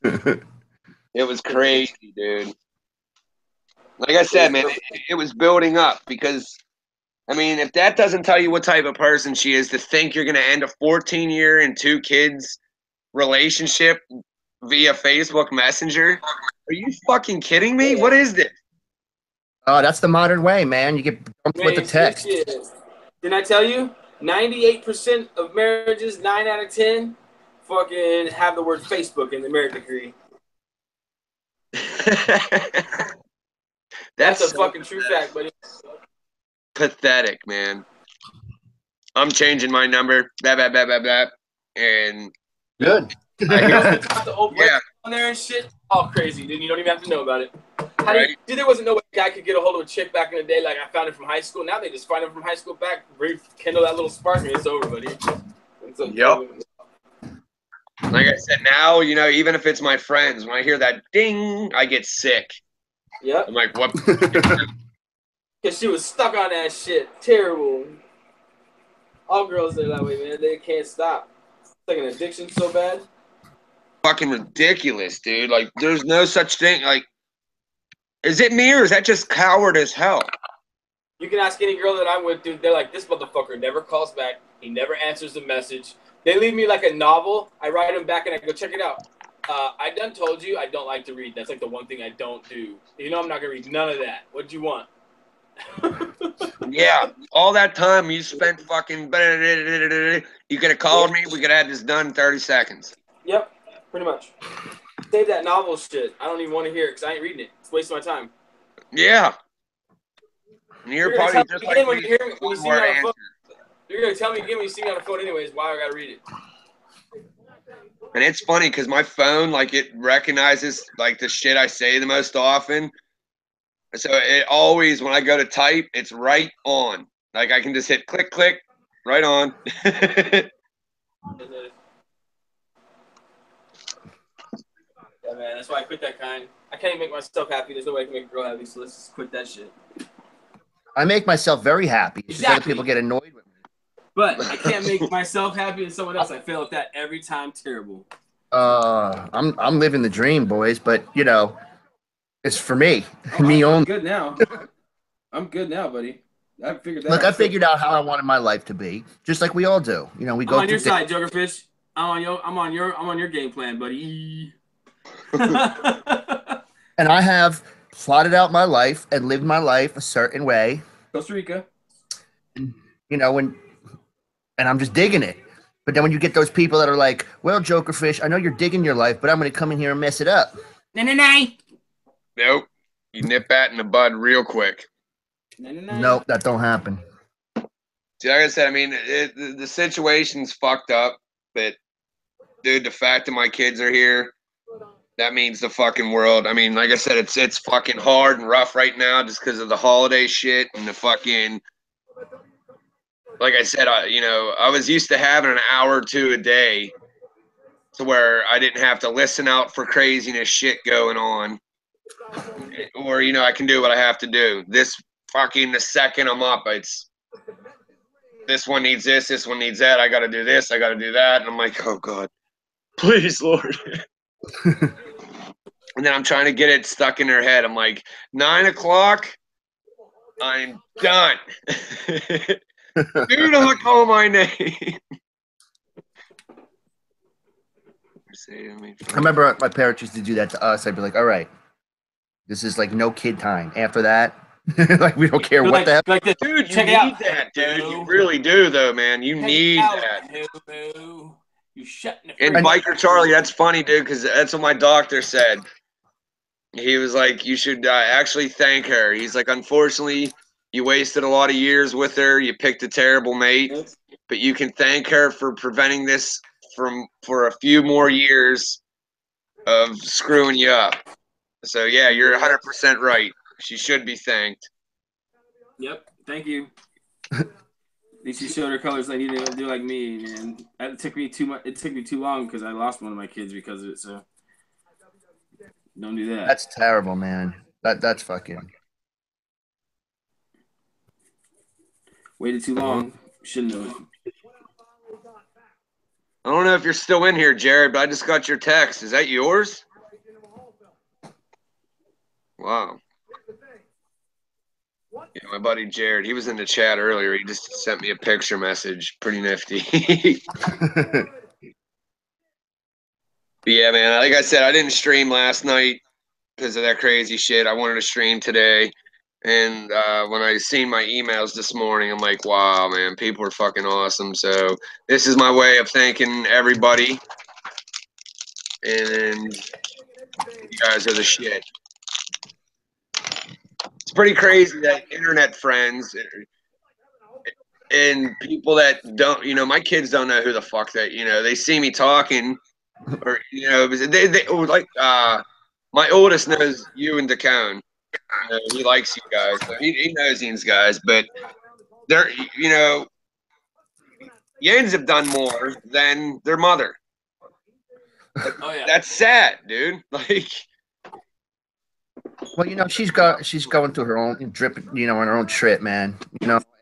It was crazy, dude. Like I said, man, it was building up because, I mean, if that doesn't tell you what type of person she is to think you're going to end a 14-year and 2 kids relationship via Facebook Messenger, are you fucking kidding me? What is this? Oh, that's the modern way, man. You get bumped with the text. Didn't I tell you? 98% of marriages, 9 out of 10, fucking have the word Facebook in the marriage degree. That's a fucking true fact, buddy. Pathetic, man. I'm changing my number. Blah, blah, blah, blah, blah. And good. The old on there and shit. All crazy, dude. You don't even have to know about it. Dude, there wasn't no way a guy could get a hold of a chick back in the day like I found it from high school. Now they just find it from high school back, rekindle that little spark, and it's over, buddy. Yep. Like I said, now, even if it's my friends, when I hear that ding, I get sick. Yep. I'm like, what? Because she was stuck on that shit. Terrible. All girls are that way, man. They can't stop. It's like an addiction so bad. Fucking ridiculous, dude. Like, there's no such thing. Like, is it me or is that just coward as hell? You can ask any girl that I'm with, dude. They're like, this motherfucker never calls back. He never answers the message. They leave me like a novel. I write them back and I go, check it out. I done told you I don't like to read. That's like the one thing I don't do. I'm not going to read none of that. What'd you want? Yeah. All that time you spent fucking... You could have called me. We could have had this done in 30 seconds. Yep. Pretty much. Save that novel shit. I don't even want to hear it because I ain't reading it. It's wasting my time. Yeah. And you're probably just like when you see me on the phone. You're going to tell me again when you see me on the phone anyways why I got to read it. And it's funny because my phone, like, it recognizes, like, the shit I say the most often. So it always, when I go to type, it's right on. Like, I can just hit click, click, right on. Yeah, man, that's why I quit that kind. I can't even make myself happy. There's no way I can make a girl happy, so let's just quit that shit. I make myself very happy. It's just other people get annoyed with me. But I can't make myself happy and someone else. I fail at that every time. Terrible. I'm living the dream, boys. But it's for me, me only. I'm good now. I'm good now, buddy. I figured that. Look, I figured out how I wanted my life to be, just like we all do. We go. I'm on your side, Jokerfish. I'm on your game plan, buddy. And I have plotted out my life and lived my life a certain way. Costa Rica. You know, and I'm just digging it. But then when you get those people that are like, well, Jokerfish, I know you're digging your life, but I'm going to come in here and mess it up. Nope. You nip that in the bud real quick. Nope, that don't happen. See, like I said, I mean, the situation's fucked up, but dude, the fact that my kids are here, that means the fucking world. I mean, like I said, it's fucking hard and rough right now just because of the holiday shit and the fucking. Like I said, I was used to having an hour or two a day, to where I didn't have to listen out for craziness shit going on, or I can do what I have to do. This fucking the second I'm up, it's. This one needs this one needs that. I got to do this, I got to do that. And I'm like, oh, God, please, Lord. And then I'm trying to get it stuck in their head. I'm like, 9 o'clock, I'm done. Do not call my name. I remember my parents used to do that to us. I'd be like, all right, this is like no kid time. After that, like we don't care what the hell. Dude, you need that, dude. You really do, though, man. You need that. You shut and Biker Charlie, that's funny, dude, because that's what my doctor said. He was like, you should actually thank her. He's like, unfortunately, you wasted a lot of years with her. You picked a terrible mate, but you can thank her for preventing this for a few more years of screwing you up. So, yeah, you're 100% right. She should be thanked. Yep. Thank you. At least you showed her colors like you didn't do like me, man. It took me too much. It took me too long because I lost one of my kids because of it. So don't do that. That's terrible, man. That's fucking. Waited too long. Shouldn't have. I don't know if you're still in here, Jared, but I just got your text. Is that yours? Wow. Yeah, my buddy Jared, he was in the chat earlier. He just sent me a picture message. Pretty nifty. But yeah, man, like I said, I didn't stream last night because of that crazy shit. I wanted to stream today. And when I seen my emails this morning, I'm like, wow, man, people are fucking awesome. So this is my way of thanking everybody. And you guys are the shit. It's pretty crazy that internet friends and people that don't, my kids don't know who the fuck that, they see me talking or, they like, my oldest knows you and DeCone. He likes you guys. So he knows these guys, but they're, Yens have done more than their mother. Oh yeah. That's sad, dude. Like, well, she's going through her own drip, on her own trip, man.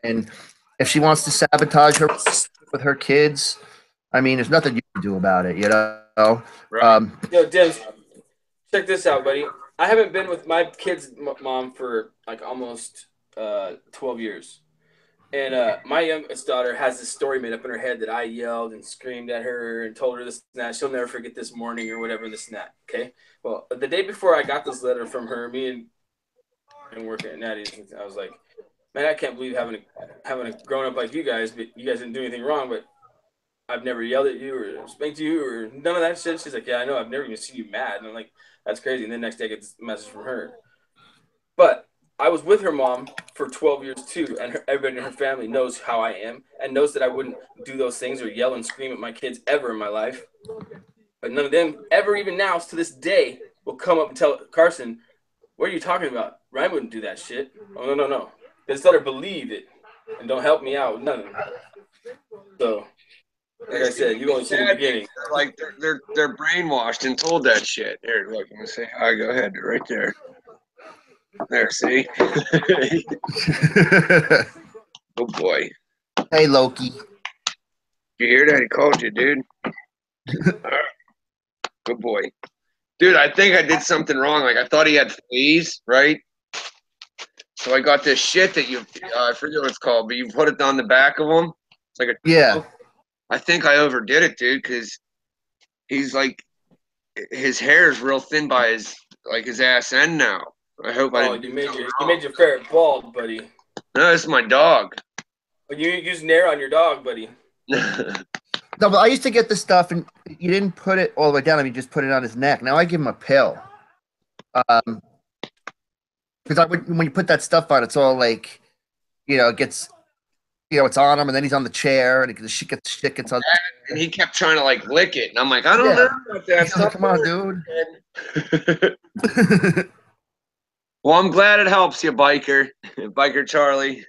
And if she wants to sabotage her with her kids, I mean, there's nothing you can do about it, Right. Yo, Dims, check this out, buddy. I haven't been with my kid's mom for like almost 12 years. And my youngest daughter has this story made up in her head that I yelled and screamed at her and told her this and that. She'll never forget this morning or whatever, this and that. Okay. Well, the day before I got this letter from her, me and working at Natty's, I was like, man, I can't believe having a grown up like you guys, but you guys didn't do anything wrong, but I've never yelled at you or spanked you or none of that shit. She's like, yeah, I know. I've never even seen you mad. And I'm like, that's crazy. And then the next day I get this message from her. But I was with her mom for 12 years too, and everybody in her family knows how I am and knows that I wouldn't do those things or yell and scream at my kids ever in my life. But none of them ever, even now, to this day, will come up and tell Carson, what are you talking about? Ryan wouldn't do that shit. Oh, no. They just let her believe it and don't help me out with none of them. So, like I said, you only see the beginning. Like they're brainwashed and told that shit. Here, look, I'm gonna say hi. Go ahead, right there. There, see? Oh boy. Hey, Loki. You hear that? He called you, dude. Good boy. Dude, I think I did something wrong. Like, I thought he had fleas, right? So I got this shit that I forget what it's called, but you put it on the back of them. It's like yeah. I think I overdid it, dude, because he's like his hair is real thin by his ass end now. I hope I didn't. You made your ferret bald, buddy. No, this is my dog. But you use Nair on your dog, buddy. No, but I used to get this stuff, and you didn't put it all the way down. I mean, just put it on his neck. Now I give him a pill. Because when you put that stuff on, it's all like, it gets, it's on him, and then he's on the chair, and the shit gets on. And he kept trying to like lick it, and I'm like, I don't know about that stuff. Come on, dude. Well, I'm glad it helps you, biker Charlie.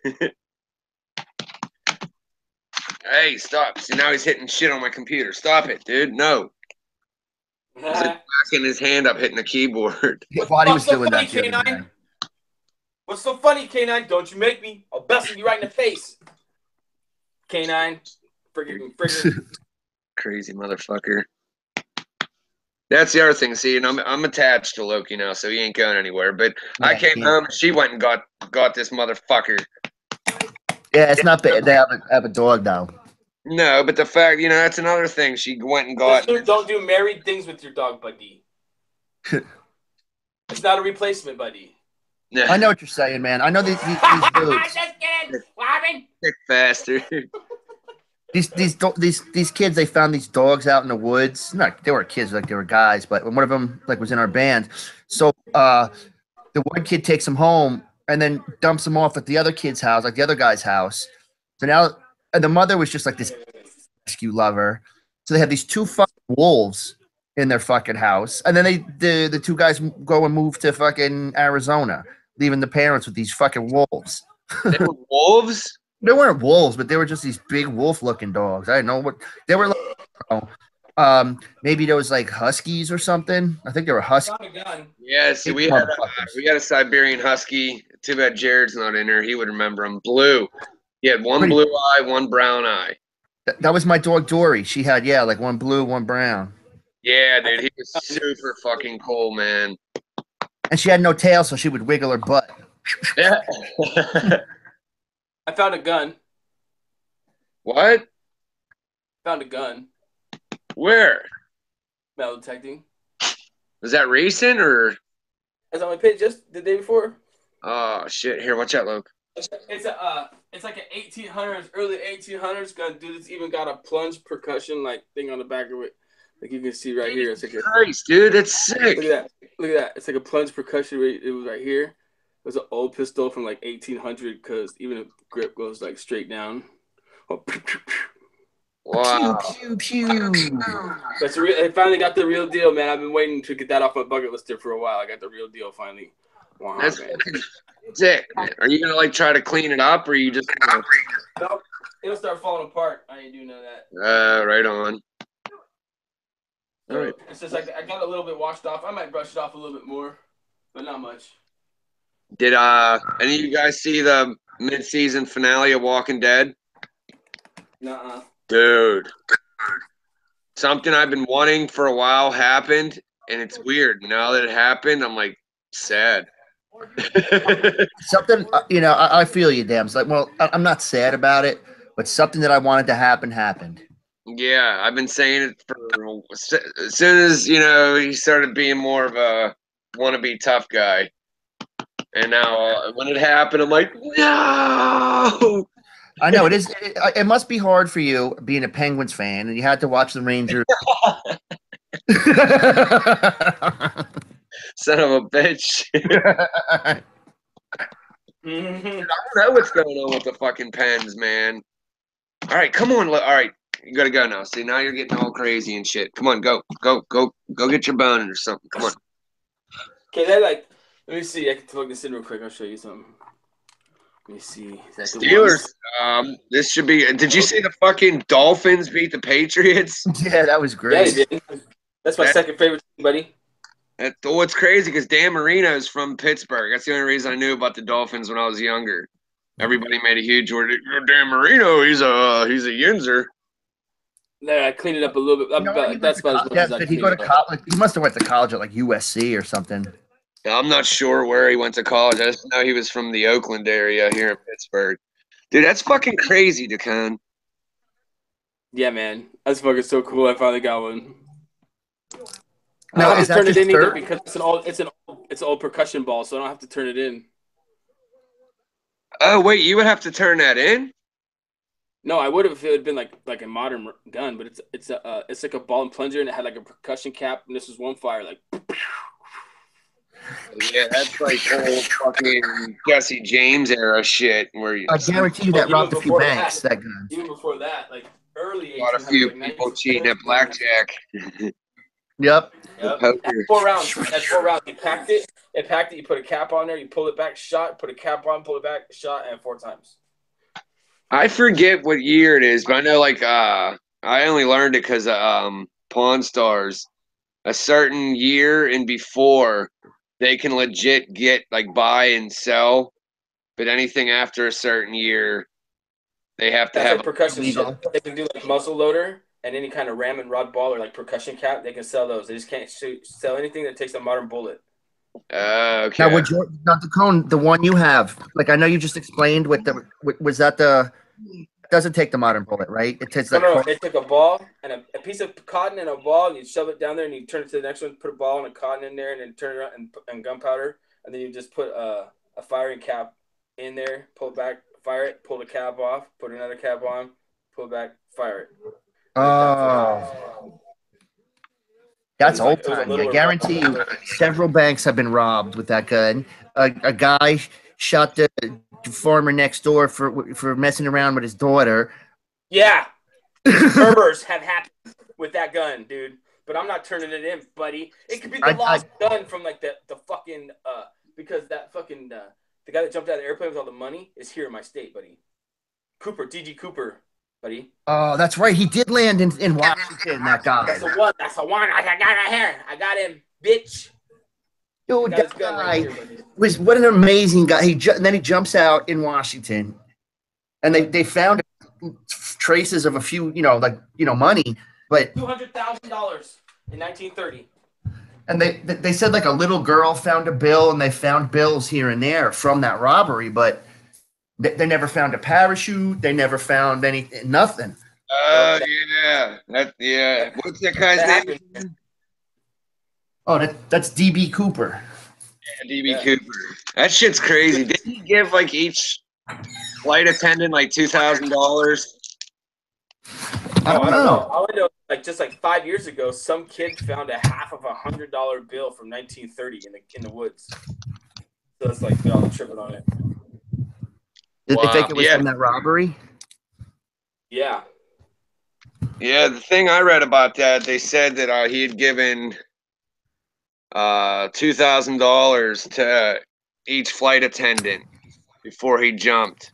Hey, stop! See, now he's hitting shit on my computer. Stop it, dude. No. He's like backing his hand up, hitting the keyboard. Thought he was doing that, K9? What's so funny, K9? Don't you make me? I'll bust you right in the face. K9. Friggin'. Crazy motherfucker. That's the other thing. See, and I'm attached to Loki now, so he ain't going anywhere. But yeah, I came home and she went and got this motherfucker. Yeah, it's not bad. They have a dog now. No, but the fact, that's another thing. She went and got. Don't do married things with your dog, buddy. It's not a replacement, buddy. I know what you're saying, man. I know these dudes. Just kidding. What happened? Sick bastard. These kids, they found these dogs out in the woods. They were kids, like they were guys, but one of them was in our band. So the one kid takes them home and then dumps them off at the other kid's house, like the other guy's house. So now the mother was just like this rescue lover. So they have these two fucking wolves in their fucking house, and then the two guys go and move to fucking Arizona, leaving the parents with these fucking wolves. They were wolves? They weren't wolves, but they were just these big wolf-looking dogs. I didn't know what they were like. Maybe there was like huskies or something. I think they were huskies. Yeah, see, we had a Siberian husky. Too bad Jared's not in there. He would remember him. Blue. He had one blue eye, one brown eye. That was my dog Dory. She had like one blue, one brown. Yeah, dude, he was super fucking cool, man. And she had no tail, so she would wiggle her butt. Yeah. I found a gun. What? Found a gun. Where? Metal detecting. Was that recent or? That's on my page just the day before. Oh shit! Here, watch out, Luke. It's like an 1800s, early 1800s gun. Dude, it's even got a plunge percussion thing on the back of it. Like you can see right here. It's like Christ, dude, that's sick. Look at that. It's like a plunge percussion. It was right here. It was an old pistol from 1800 because even the grip goes straight down. Oh, wow. Pew, pew, pew. I finally got the real deal, man. I've been waiting to get that off my bucket list there for a while. I got the real deal finally. Wow, that's sick, man. Are you gonna try to clean it up, or are you just? Nope. It'll start falling apart. I ain't doing none of that. Right on. All right. It's just I got a little bit washed off. I might brush it off a little bit more, but not much. Did any of you guys see the mid-season finale of Walking Dead? Nuh-uh. Dude, something I've been wanting for a while happened, and it's weird. Now that it happened, I'm sad. Something, I feel you, damn. Well, I'm not sad about it, but something that I wanted to happen happened. Yeah, I've been saying it for as soon as he started being more of a wannabe tough guy, and now when it happened, I'm like, no. I know it is. It must be hard for you being a Penguins fan, and you had to watch the Rangers. Son of a bitch. I don't know what's going on with the fucking Pens, man. All right, come on. All right, you gotta go now. See, now you're getting all crazy and shit. Come on, go get your bone or something. Come on. Okay, let me see. I can plug this in real quick. I'll show you something. Let me see. Steelers. This should be. Did you see the fucking Dolphins beat the Patriots? Yeah, that was great. Yeah, he did. That's my second favorite team, buddy. It's crazy because Dan Marino is from Pittsburgh. That's the only reason I knew about the Dolphins when I was younger. Everybody made a huge word. Dan Marino, he's a Yinzer. Yeah, I cleaned it up a little bit. That's about as much as I did he go to college? He must have went to college at USC or something. I'm not sure where he went to college. I just know he was from the Oakland area here in Pittsburgh. Dude, that's fucking crazy, Dukan. Yeah, man. That's fucking so cool. I finally got one. I don't Now, have is to that turn it just in either dirt? because it's an old percussion ball, so I don't have to turn it in. Oh wait, you would have to turn that in. No, I would have if it had been like a modern gun, but it's like a ball and plunger, and it had like a percussion cap, and this was one fire like. Yeah, that's like old fucking Jesse James era shit. Where you I guarantee you that even robbed a few before banks. That gun. Even before that, like early got a 1800s, few like people cheating 1930s, at blackjack. Yep. Yep. Poker. At 4 rounds. At 4 rounds, you packed it. It packed it. You put a cap on there. You pull it back, shot. Put a cap on, pull it back, shot, and 4 times. I forget what year it is, but I know like I only learned it because Pawn Stars. A certain year and before, they can legit get like buy and sell, but anything after a certain year, they have to That's have. like percussion Illegal. shit. They can do like muzzle loader and any kind of ram and rod ball or like percussion cap. They can sell those. They just can't sell anything that takes a modern bullet. Okay. Now, would your not the cone, the one you have? Like I know you just explained with the was that the doesn't take the modern bullet, right? It takes that. No. They took a ball and a piece of cotton and a ball, and you shove it down there, and you turn it to the next one, put a ball and a cotton in there, and then turn it around and gunpowder, and then you just put a firing cap in there, pull it back, fire it, pull the cap off, put another cap on, pull it back, fire it. Oh, that's old time. I guarantee you, several banks have been robbed with that gun. A guy shot the farmer next door for messing around with his daughter. Yeah, murders have happened with that gun, dude. But I'm not turning it in, buddy. It could be the lost gun from like the fucking because that fucking the guy that jumped out of the airplane with all the money is here in my state, buddy. Cooper, DG Cooper, buddy. Oh, that's right. He did land in Washington. That guy. That's the one. That's the one. I got right here. I got him, bitch. Dude, that guy was what an amazing guy. Then he jumps out in Washington, and they found traces of a few, money, but $200,000 in 1930. And they said like a little girl found a bill, and they found bills here and there from that robbery, but they never found a parachute. They never found nothing. Oh yeah. What's that guy's name? Oh, that's DB Cooper. Yeah, DB Cooper. That shit's crazy. Didn't he give like each flight attendant like $2,000? I don't know. All I know, like just like 5 years ago, some kid found a half of $100 bill from 1930 in the woods. So it's like they're all tripping on it. Did they think it was from that robbery? Yeah. Yeah, the thing I read about that, they said that he had given $2,000 to each flight attendant before he jumped.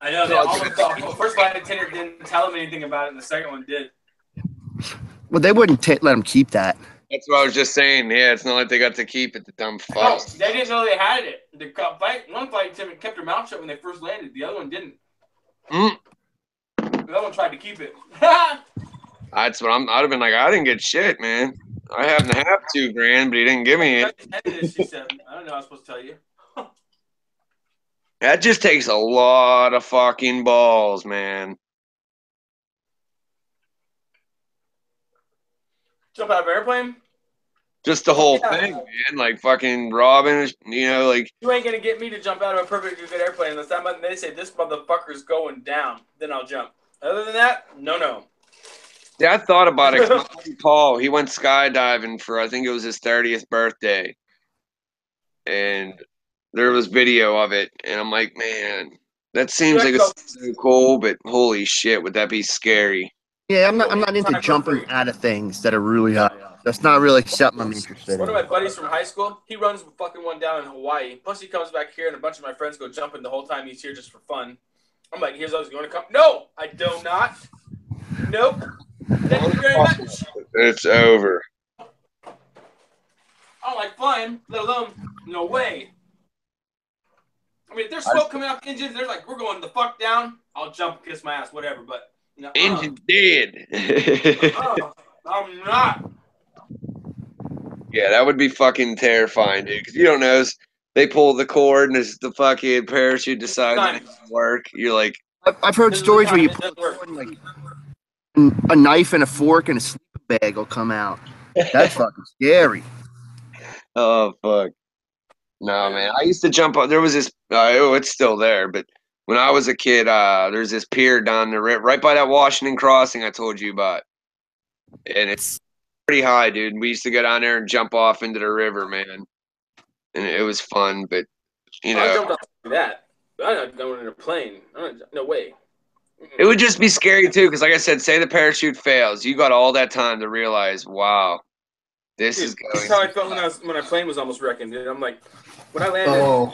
I know. The first flight attendant didn't tell him anything about it, and the second one did. Well, they wouldn't let him keep that. That's what I was just saying. Yeah, it's not like they got to keep it, the dumb fucks. No, they didn't know they had it. One flight attendant kept their mouth shut when they first landed. The other one didn't. The other one tried to keep it. That's what I'd have been like, I didn't get shit, man. I happen to have $2,000, but he didn't give me it. She said, I don't know. I was supposed to tell you. That just takes a lot of fucking balls, man. Jump out of an airplane? Just the whole thing, man. Like fucking robbing, like. You ain't going to get me to jump out of a perfectly good airplane unless they say this motherfucker's going down. Then I'll jump. Other than that, no. Yeah, I thought about it. Paul, he went skydiving for, I think it was his 30th birthday. And there was video of it. And I'm like, man, that seems like it's so cool, but holy shit, would that be scary? Yeah, I'm not into jumping out of things that are really high up. That's not really something I'm interested in. One of my buddies from high school, he runs fucking one down in Hawaii. Plus, he comes back here, and a bunch of my friends go jumping the whole time he's here just for fun. I'm like, here's always going to come. No, I do not. Nope. Thank you very much. It's over. I don't like flying, let alone, no way. I mean, if there's smoke coming out the engine, they're like, we're going the fuck down. I'll jump, kiss my ass, whatever. But engine dead. I'm not. Yeah, that would be fucking terrifying, dude. Because you don't know, they pull the cord and the fucking parachute decides it doesn't work. You're like, I've heard stories where you pull the cord and like A knife and a fork and a sleeping bag will come out. That's fucking scary. Oh fuck. No, man. I used to jump on. There was this. It's still there, but when I was a kid, there's this pier down the river, right by that Washington crossing I told you about, and it's pretty high, dude. We used to go down there and jump off into the river, man, and it was fun. But you I know, jumped off that. I'm not going in a plane. No way. it would just be scary too, because like I said, say the parachute fails, you got all that time to realize, wow, this is going. That's how I felt when my plane was almost wrecking, dude. I'm like, when I landed,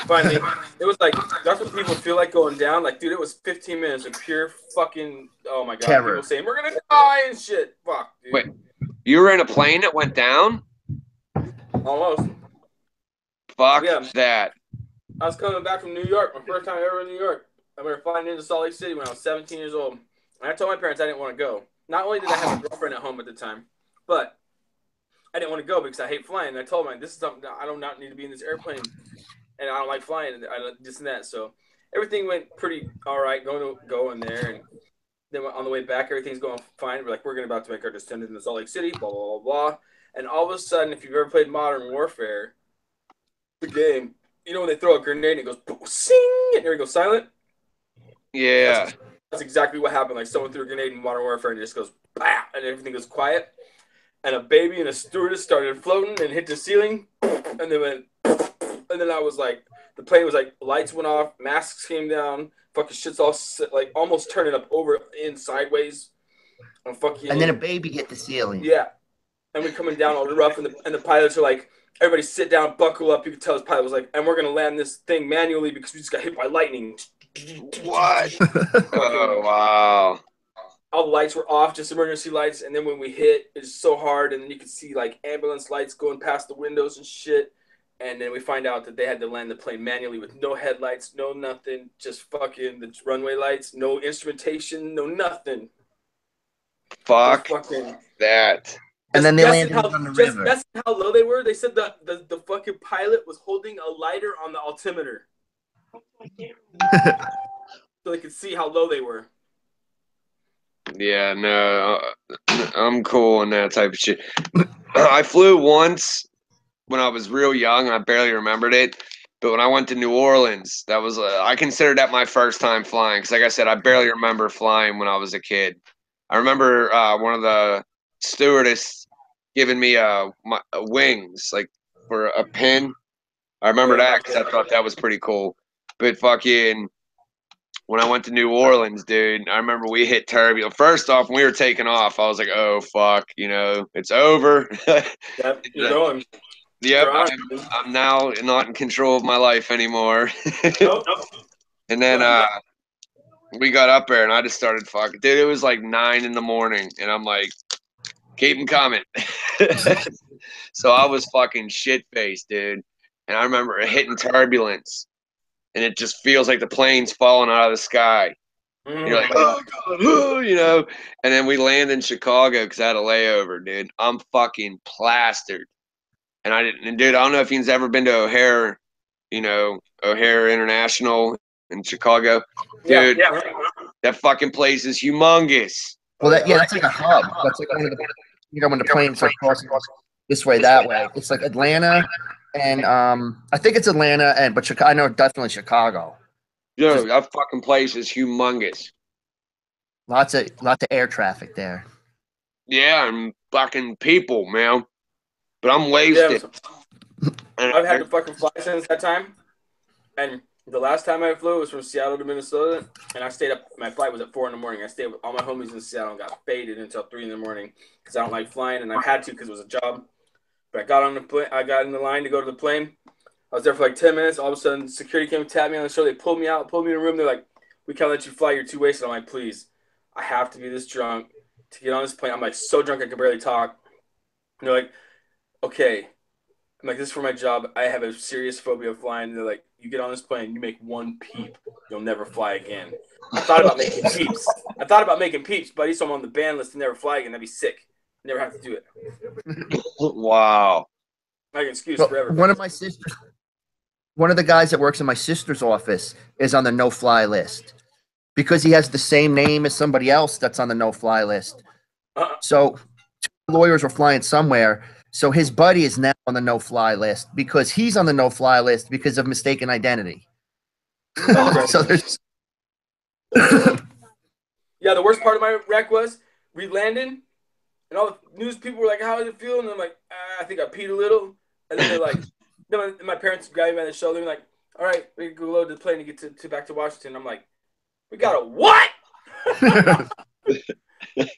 finally, it was like that's what people feel like going down. Like, dude, it was 15 minutes of pure fucking, oh my god, terror. People saying we're gonna die and shit. Fuck, dude. Wait, you were in a plane that went down? Almost. Fuck Yeah. that. I was coming back from New York, my first time ever in New York. I remember flying into Salt Lake City when I was 17 years old. And I told my parents I didn't want to go. Not only did I have a girlfriend at home at the time, but I didn't want to go because I hate flying. And I told them, this is something I do not need to be in this airplane. And I don't like flying, and this and that. So everything went pretty all right, going there. And then on the way back, everything's going fine. We're about to make our descent into Salt Lake City, blah, blah, blah, blah. And all of a sudden, if you've ever played Modern Warfare, the game, you know when they throw a grenade and it goes sing and there it goes silent? Yeah. That's exactly what happened. Like someone threw a grenade in Modern Warfare and it just goes bah, and everything goes quiet. And a baby and a stewardess started floating and hit the ceiling, and they went, and then I was like, the plane was like, lights went off, masks came down, fucking shit's all like almost turning up over in sideways. And then a baby hit the ceiling. Yeah. And we're coming down all rough, and the pilots are like, everybody sit down, buckle up. You could tell his pilot was like, and we're going to land this thing manually because we just got hit by lightning. What? Oh, wow. All the lights were off, just emergency lights. And then when we hit, it's so hard. And then you could see like ambulance lights going past the windows and shit. And then we find out that they had to land the plane manually with no headlights, no nothing, just fucking the runway lights, no instrumentation, no nothing. Fuck that. And then they landed on the river. That's how low they were. They said the fucking pilot was holding a lighter on the altimeter. So they could see how low they were. Yeah, no, I'm cool on that type of shit. I flew once when I was real young, and I barely remembered it. But when I went to New Orleans, that was I consider that my first time flying. Because like I said, I barely remember flying when I was a kid. I remember one of the stewardess giving me wings, like for a pin. I remember that because I thought that was pretty cool. But fucking, when I went to New Orleans, dude, I remember we hit turbulence. First off, when we were taking off, I was like, oh, fuck, it's over. Yep, you're going. Yep, I'm now not in control of my life anymore. Nope. And then we got up there, and I just started fucking. Dude, it was like 9 in the morning, and I'm like, keep them coming. So I was fucking shit-faced, dude. And I remember hitting turbulence, and it just feels like the plane's falling out of the sky. You're like, oh, God, And then we land in Chicago because I had a layover, dude. I'm fucking plastered. And dude, I don't know if you've ever been to O'Hare, O'Hare International in Chicago. Dude, that fucking place is humongous. Well, that's like a hub. That's like one of the, when the planes are crossing this way, that way. It's like Atlanta, and I think it's Atlanta, but Chicago. I know definitely Chicago. Dude, that fucking place is humongous. Lots of air traffic there. Yeah, and fucking people, man. But I'm wasted. Yeah, I've had to fucking fly since that time. And the last time I flew was from Seattle to Minnesota. And I stayed up. My flight was at 4 in the morning. I stayed with all my homies in Seattle and got faded until 3 in the morning because I don't like flying. And I had to because it was a job. But I got on the plane. I got in the line to go to the plane. I was there for like 10 minutes. All of a sudden, security came and tapped me on the shoulder. They pulled me out, pulled me in a room. They're like, we can't let you fly. You're too wasted. I'm like, please. I have to be this drunk to get on this plane. I'm like so drunk I can barely talk. And they're like, okay. I'm like, this is for my job. I have a serious phobia of flying. And they're like, you get on this plane, you make one peep, you'll never fly again. I thought about making peeps, buddy, so I'm on the ban list to never fly again. That'd be sick. Never have to do it. Wow. Like an excuse forever. One of the guys that works in my sister's office is on the no-fly list. because he has the same name as somebody else that's on the no-fly list. So lawyers were flying somewhere. So his buddy is now on the no-fly list because he's on the no-fly list because of mistaken identity. So there's Yeah, the worst part of my wreck was we landed, and all the news people were like, "How does it feel?" And I'm like, "I think I peed a little." And then they're like, then my parents grabbed me by the shoulder and like, "All right, we can go load the plane to get to back to Washington." I'm like, "We got a what?"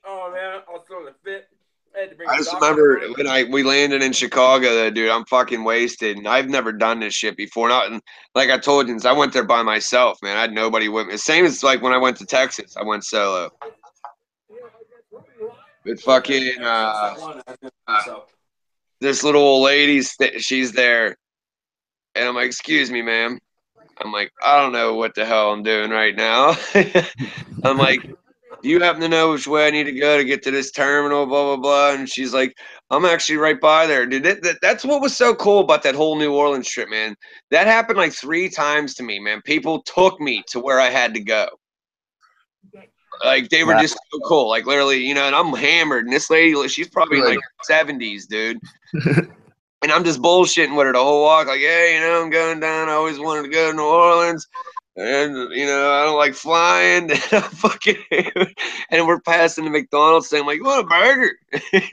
Oh man, I was throwing a fit. I just remember when we landed in Chicago, dude, I'm fucking wasted, and I've never done this shit before. Not, and like I told you, I went there by myself, man. I had nobody with me. Same as like when I went to Texas, I went solo. With fucking this little old lady, she's there, and I'm like, "Excuse me, ma'am." I'm like, "I don't know what the hell I'm doing right now." I'm like, "Do you happen to know which way I need to go to get to this terminal, blah, blah, blah?" And she's like, "I'm actually right by there." Dude, that's what was so cool about that whole New Orleans trip, man. That happened like 3 times to me, man. People took me to where I had to go. Like, they were just so cool. Like, literally, you know, and I'm hammered. And this lady, she's probably in like 70s, dude. And I'm just bullshitting with her the whole walk. Like, "Hey, you know, I'm going down. I always wanted to go to New Orleans. And, you know, I don't like flying." And I'm fucking hammered. And we're passing the McDonald's saying, like, "You want a burger?"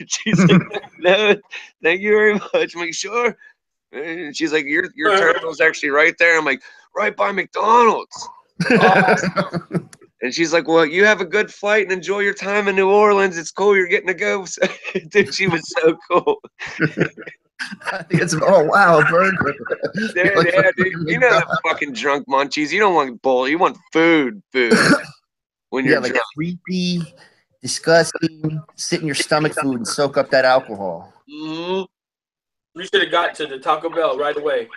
She's like, "No, thank you very much." I'm like, "Sure." And she's like, your terminal's actually right there." I'm like, "Right by McDonald's." Awesome. And she's like, "Well, you have a good flight and enjoy your time in New Orleans. It's cool. You're getting to go." Dude, she was so cool. I think it's wow, burger. Yeah, dude. You know the fucking drunk munchies. You don't want bull. You want food. When you're like drunk. creepy, disgusting, sit in your stomach food and soak up that alcohol. Mm-hmm. We should have got to the Taco Bell right away.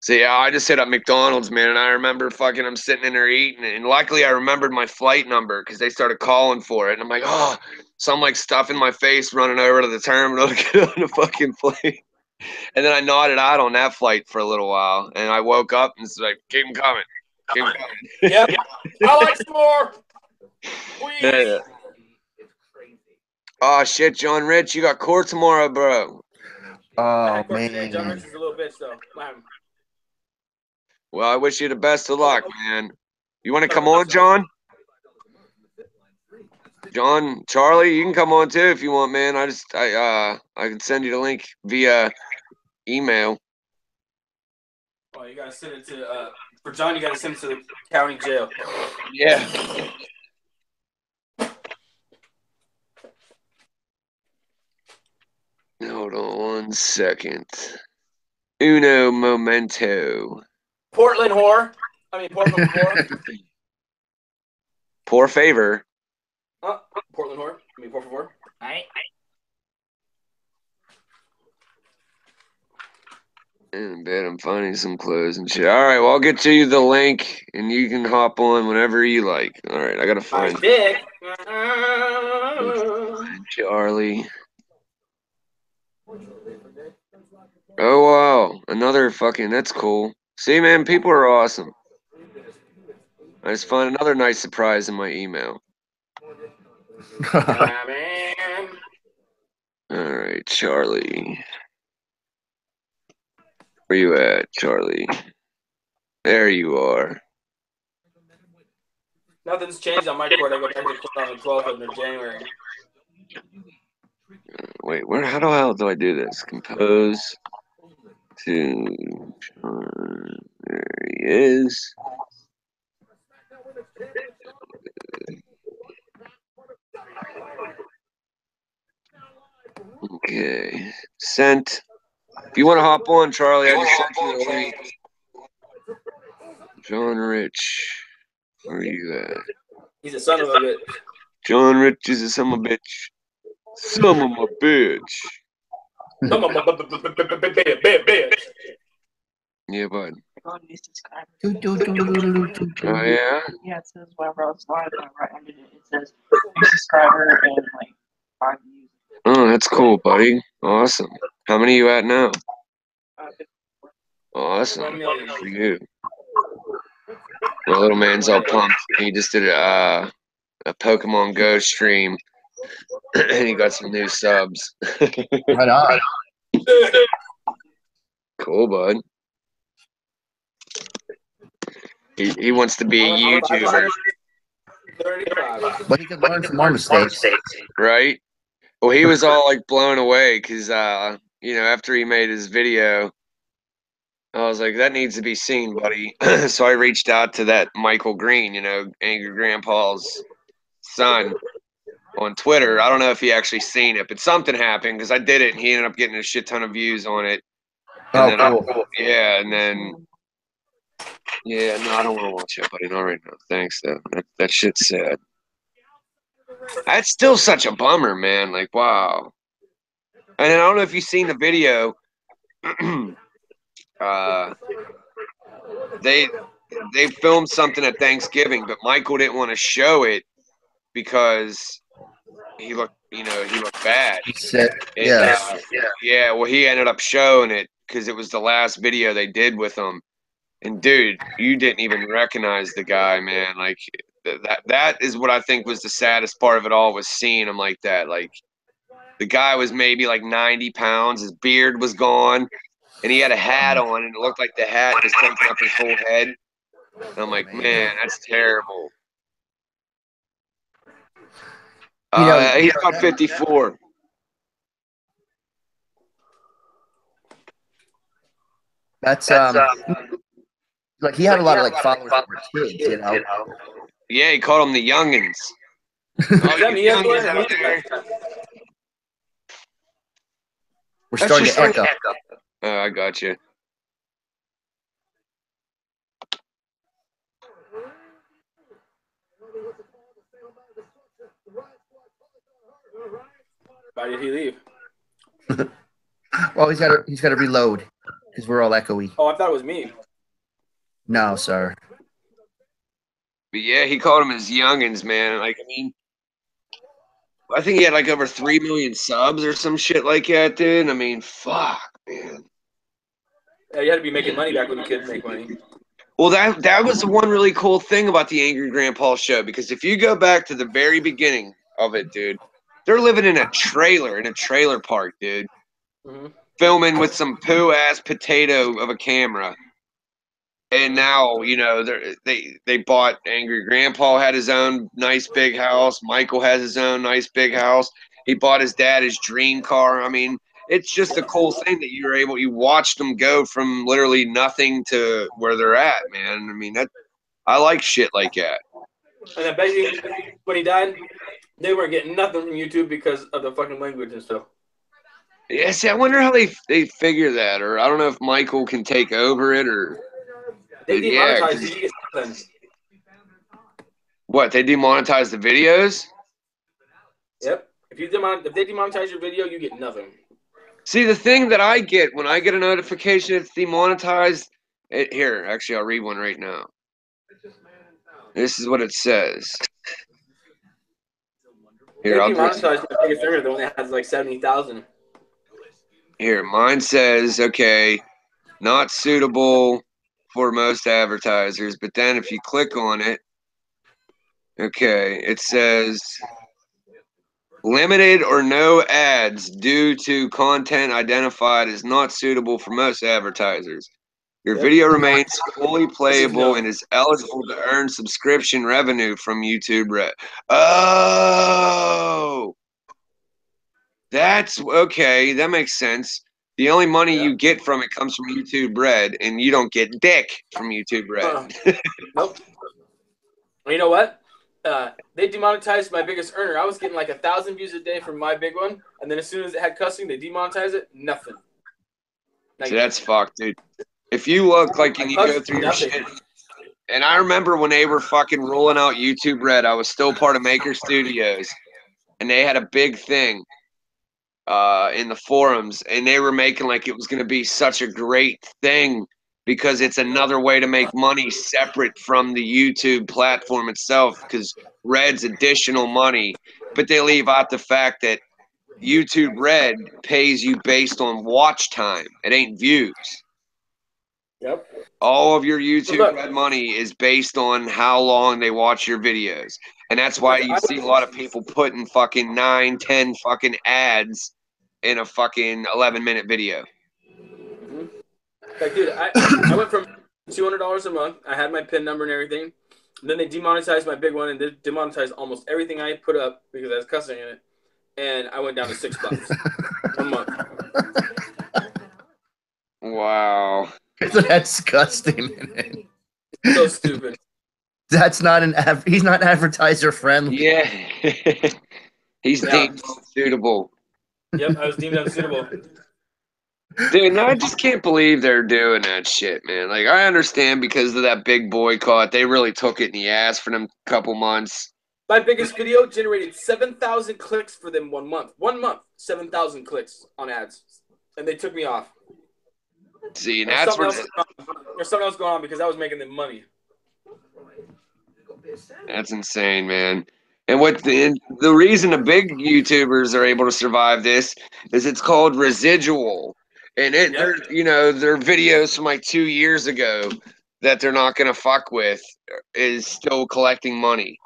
So yeah, I just hit up McDonald's, man, and I remember fucking I'm sitting in there eating, and luckily I remembered my flight number because they started calling for it, and I'm like, "Oh," so I'm like stuffing my face, running over to the terminal to get on the fucking plane, and then I nodded out on that flight for a little while, and I woke up and it's like, "Keep them coming, keep them coming." Yep, I like some more. Please. Yeah. Oh shit, John Rich, you got court tomorrow, bro. Oh man, John man. Rich is a little bitch though. Well, I wish you the best of luck, man. You want to come on, John? John, Charlie, you can come on too if you want, man. I can send you the link via email. Oh, you gotta send it to for John. You gotta send it to the county jail. Yeah. Hold on 1 second. Uno momento. Portland whore. I mean Portland whore. Poor favor. Portland whore. I mean por favor. In bed, I'm finding some clothes and shit. All right, well, I'll get you the link, and you can hop on whenever you like. All right, I gotta find Charlie. Oh wow, another fucking. That's cool. See, man, people are awesome. I just found another nice surprise in my email. All right, Charlie. Where you at, Charlie? There you are. Nothing's changed on my court. I go back to court on the 12th of January. Wait, where? How the hell do I do this? Compose to John. There he is. Okay, sent. If you want to hop on, Charlie, I just sent you the link. John Rich, where are you at? He's a son of a bitch. John Rich is a son of a bitch. Son of a bitch. Yeah, bud. Go to new subscribers. Oh, yeah? Yeah, it says whenever I was live, right under it, it says new subscriber and like 5 views. Oh, that's cool, buddy. Awesome. How many are you at now? Awesome. For you. My little man's all pumped. He just did a Pokemon Go stream, and he got some new subs. Right on. Cool, bud. He wants to be a YouTuber, 35. But he can learn from our mistakes. right? Well, he was all like blown away because, you know, after he made his video, I was like, that needs to be seen, buddy. So I reached out to that Michael Green, you know, Angry Grandpa's son, on Twitter. I don't know if he actually seen it, but something happened because I did it and he ended up getting a shit ton of views on it. And Oh, cool. yeah, and then, yeah, no, I don't want to watch that, buddy. Not right now. Thanks, though. That shit's sad. That's still such a bummer, man. Like, wow. And then I don't know if you've seen the video. They filmed something at Thanksgiving, but Michael didn't want to show it because he looked bad. He's sick. And, Yeah. yeah. Well, he ended up showing it because it was the last video they did with him. And dude, you didn't even recognize the guy, man. Like that is what I think was the saddest part of it all, was seeing him like that. Like the guy was maybe like 90 pounds. His beard was gone, and he had a hat on, and it looked like the hat was taking up his whole head. And I'm like, man, that's terrible. You know, He's about 54. That's like he had a lot of like followers that were kids, you know. Yeah, he called them the youngins. That me, youngins out there. We're That's starting just to like- echo. Oh, I got you. Why did he leave? Well, he's got to reload because we're all echoey. Oh, I thought it was me. No, sir. But yeah, he called them his youngins, man. Like, I mean, I think he had like over 3 million subs or some shit like that, dude. I mean, fuck, man. Yeah, you had to be making money back when the kids make money. Well, that was the one really cool thing about the Angry Grandpa show, because if you go back to the very beginning of it, dude, they're living in a trailer park, dude, filming with some poo-ass potato of a camera. And now, you know, they bought Angry Grandpa had his own nice big house. Michael has his own nice big house. He bought his dad his dream car. I mean, it's just a cool thing that you watched them go from literally nothing to where they're at, man. I mean, I like shit like that. And I bet you when he died, they weren't getting nothing from YouTube because of the fucking language and stuff. Yeah, see, I wonder how they figure that, or I don't know if Michael can take over it, or They yeah, demonetized it, you get nothing. what, they demonetize the videos? Yep. If they demonetize your video, you get nothing. See, the thing that I get when I get a notification it's demonetized, here, actually, I'll read one right now. This is what it says. They Here, I'll demonetized my biggest earner, the one that has like 70,000. Here, mine says, okay, not suitable for most advertisers, but then if you click on it, okay, it says limited or no ads due to content identified as not suitable for most advertisers. Your video remains fully playable and is eligible to earn subscription revenue from YouTube Red. Oh, that's okay. That makes sense. The only money you get from it comes from YouTube Red, and you don't get dick from YouTube Red. Nope. You know what? They demonetized my biggest earner. I was getting like 1,000 views a day from my big one, and then as soon as it had cussing, they demonetized it. Nothing. See, that's fucked, dude. If you look like and you go through your shit, and I remember when they were fucking rolling out YouTube Red, I was still part of Maker Studios, and they had a big thing in the forums, and they were making like it was going to be such a great thing because it's another way to make money separate from the YouTube platform itself, because Red's additional money, but they leave out the fact that YouTube Red pays you based on watch time. It ain't views. Yep. All of your YouTube Look. Red Money is based on how long they watch your videos. And that's why you see a lot of people putting fucking 9, 10 fucking ads in a fucking 11-minute video. Mm-hmm. Like, dude, I went from $200 a month. I had my PIN number and everything. And then they demonetized my big one and they demonetized almost everything I put up because I was cussing in it. And I went down to $6 a month. Wow. Isn't that disgusting? So stupid. That's not he's not advertiser friendly. Yeah. He's deemed unsuitable. Yep, I was deemed unsuitable. Dude, no, I just can't believe they're doing that shit, man. Like, I understand because of that big boycott. They really took it in the ass for them couple months. My biggest video generated 7,000 clicks for them 1 month. 1 month, 7,000 clicks on ads. And they took me off. See, and that's where there's something else going on because I was making them money. That's insane, man. And what the reason the big YouTubers are able to survive this is it's called residual. And they're, you know, their videos from like 2 years ago that they're not gonna fuck with is still collecting money.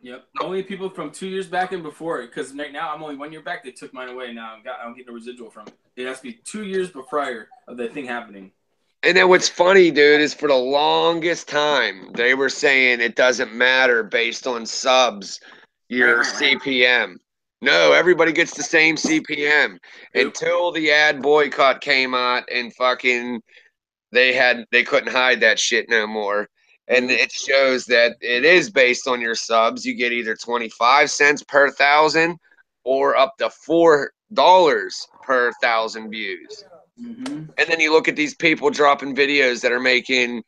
Yep. Only people from 2 years back and before, because right now I'm only 1 year back. They took mine away. Now I'm getting a residual from it. It has to be 2 years prior of the thing happening. And then what's funny, dude, is for the longest time they were saying it doesn't matter based on subs, your CPM. No, everybody gets the same CPM until the ad boycott came out and fucking they couldn't hide that shit no more. And it shows that it is based on your subs. You get either 25 cents per 1,000 or up to $4 per 1,000 views. Mm-hmm. And then you look at these people dropping videos that are making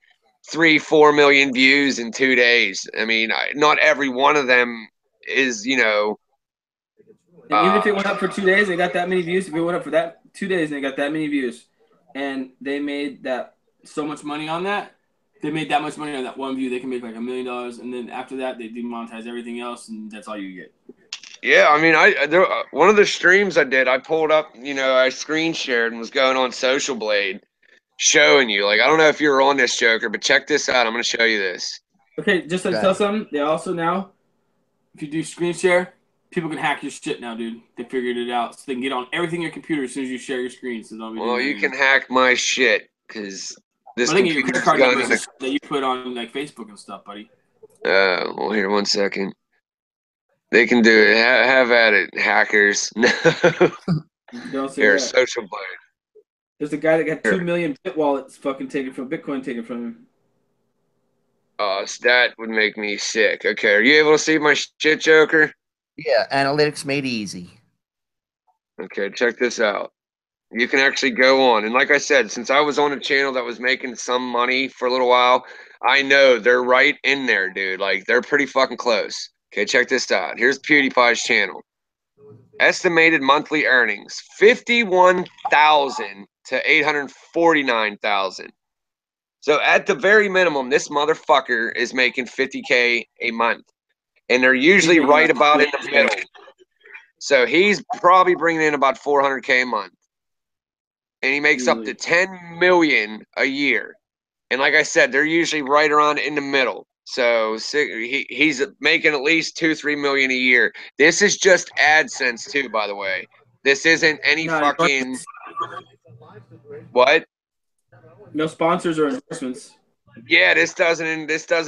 3-4 million views in 2 days. I mean, not every one of them is, you know. And even if it went up for 2 days, they got that many views. If it went up for that 2 days, and they got that many views, and they made that so much money on that. They made that much money on that one view. They can make like $1 million, and then after that, they demonetize everything else, and that's all you get. Yeah, I mean, one of the streams I did, I pulled up, you know, I screen shared and was going on Social Blade, showing you. Like, I don't know if you were on this, Joker, but check this out. I'm going to show you this. Okay, just to tell something, they also now, if you do screen share, people can hack your shit now, dude. They figured it out, so they can get on everything on your computer as soon as you share your screen. So don't be well, you can hack my shit because this computer's card going numbers that you put on like Facebook and stuff, buddy. Well, here, 1 second. They can do it. Have at it, hackers. No. Don't say Here, that. Social Blade. There's a guy that got 2 million bit wallets fucking taken from Bitcoin, taken from him. That would make me sick. Okay, are you able to see my shit, Joker? Yeah, analytics made easy. Okay, check this out. You can actually go on. And like I said, since I was on a channel that was making some money for a little while, I know they're right in there, dude. Like, they're pretty fucking close. Okay, check this out. Here's PewDiePie's channel. Estimated monthly earnings, 51,000 to 849,000. So at the very minimum, this motherfucker is making 50K a month. And they're usually right about in the middle. So he's probably bringing in about 400K a month. And he makes up to 10 million a year. And like I said, they're usually right around in the middle. So he's making at least 2-3 million a year. This is just AdSense too, by the way. This isn't any fucking what? No sponsors or endorsements. Yeah, this doesn't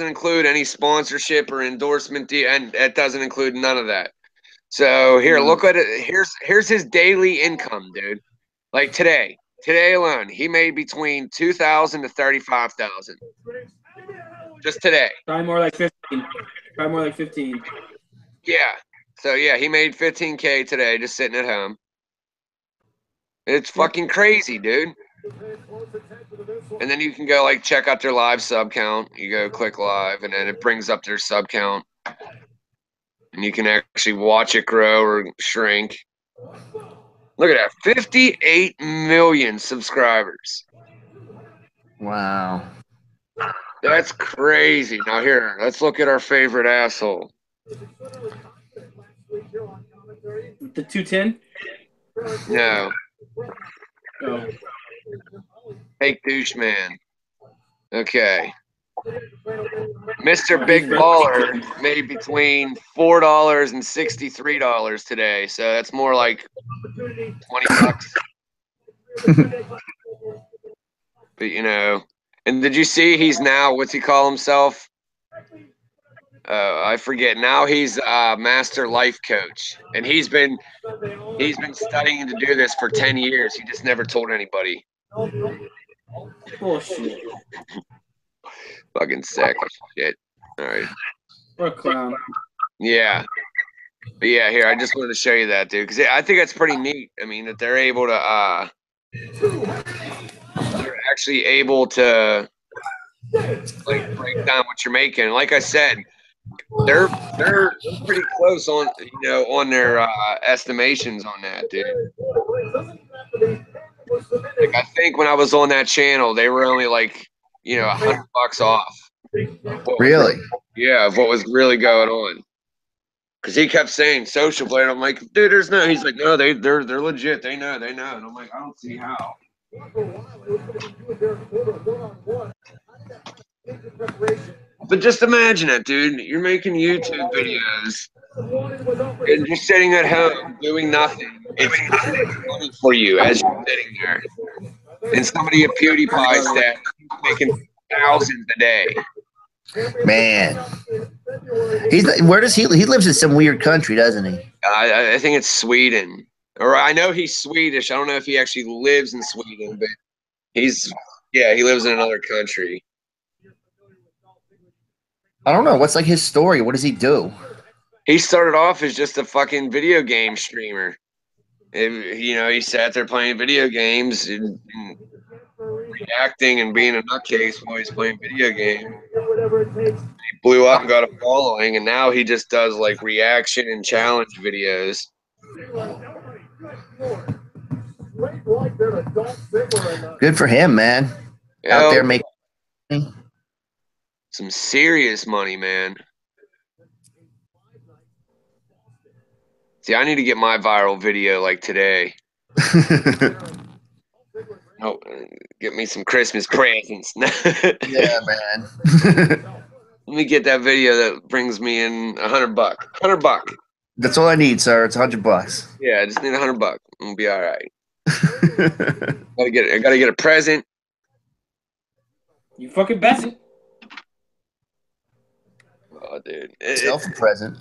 include any sponsorship or endorsement, and it doesn't include none of that. So here, look at it. Here's his daily income, dude. Like today alone, he made between 2,000 to 35,000. Just today. Probably more like 15. Probably more like 15. Yeah. So yeah, he made 15K today just sitting at home. It's fucking crazy, dude. And then you can go like check out their live sub count. You go click live, and then it brings up their sub count, and you can actually watch it grow or shrink. Look at that, 58 million subscribers. Wow. That's crazy. Now here, let's look at our favorite asshole. The 210? No. Oh. Fake douche man. Okay. Mr. Big Baller made between $4 and $63 today, so that's more like $20. But you know, and did you see he's now what's he call himself? I forget. Now he's a master life coach, and he's been studying to do this for 10 years. He just never told anybody. Bullshit. Fucking sick shit. All right. What a clown. Yeah. But yeah, here I just wanted to show you that, dude, because I think that's pretty neat. I mean, that they're able to they're actually able to like break down what you're making. Like I said, they're pretty close on on their estimations on that, dude. Like I think when I was on that channel, they were only like $100 off. Really? Yeah, of what was really going on. Because he kept saying social blade. I'm like, dude, there's no. He's like, no, they're legit. They know. And I'm like, I don't see how. But just imagine it, dude. You're making YouTube videos and you're sitting at home doing nothing. It's funny for you as you're sitting there. And somebody at PewDiePie said making thousands a day. Man, where does he? He lives in some weird country, doesn't he? I think it's Sweden, or I know he's Swedish. I don't know if he actually lives in Sweden, but he lives in another country. I don't know. What's like his story? What does he do? He started off as just a fucking video game streamer. He sat there playing video games and reacting and being a nutcase while he's playing video games. He blew up and got a following, and now he just does like reaction and challenge videos. Good for him, man. Out there making some serious money, man. See, I need to get my viral video like today. Oh, get me some Christmas presents. Yeah, man. Let me get that video that brings me in $100. $100. That's all I need, sir. It's $100. Yeah, I just need $100. I'll be all right. I gotta get a present. You fucking best it. Oh, dude. Self a present.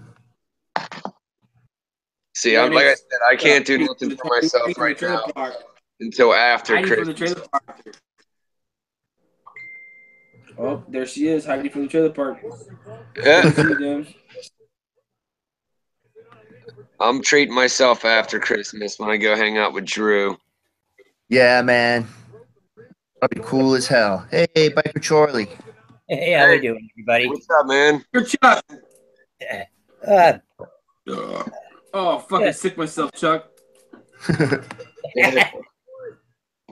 See, like I said, I can't do nothing for myself right now until after Christmas. Oh, there she is, Heidi from the trailer park. Yeah. I'm treating myself after Christmas when I go hang out with Drew. Yeah, man. That'd be cool as hell. Hey, Biker Charlie. Hey, how we doing, everybody? What's up, man? Good Chuck. Uh, fucking sick myself, Chuck.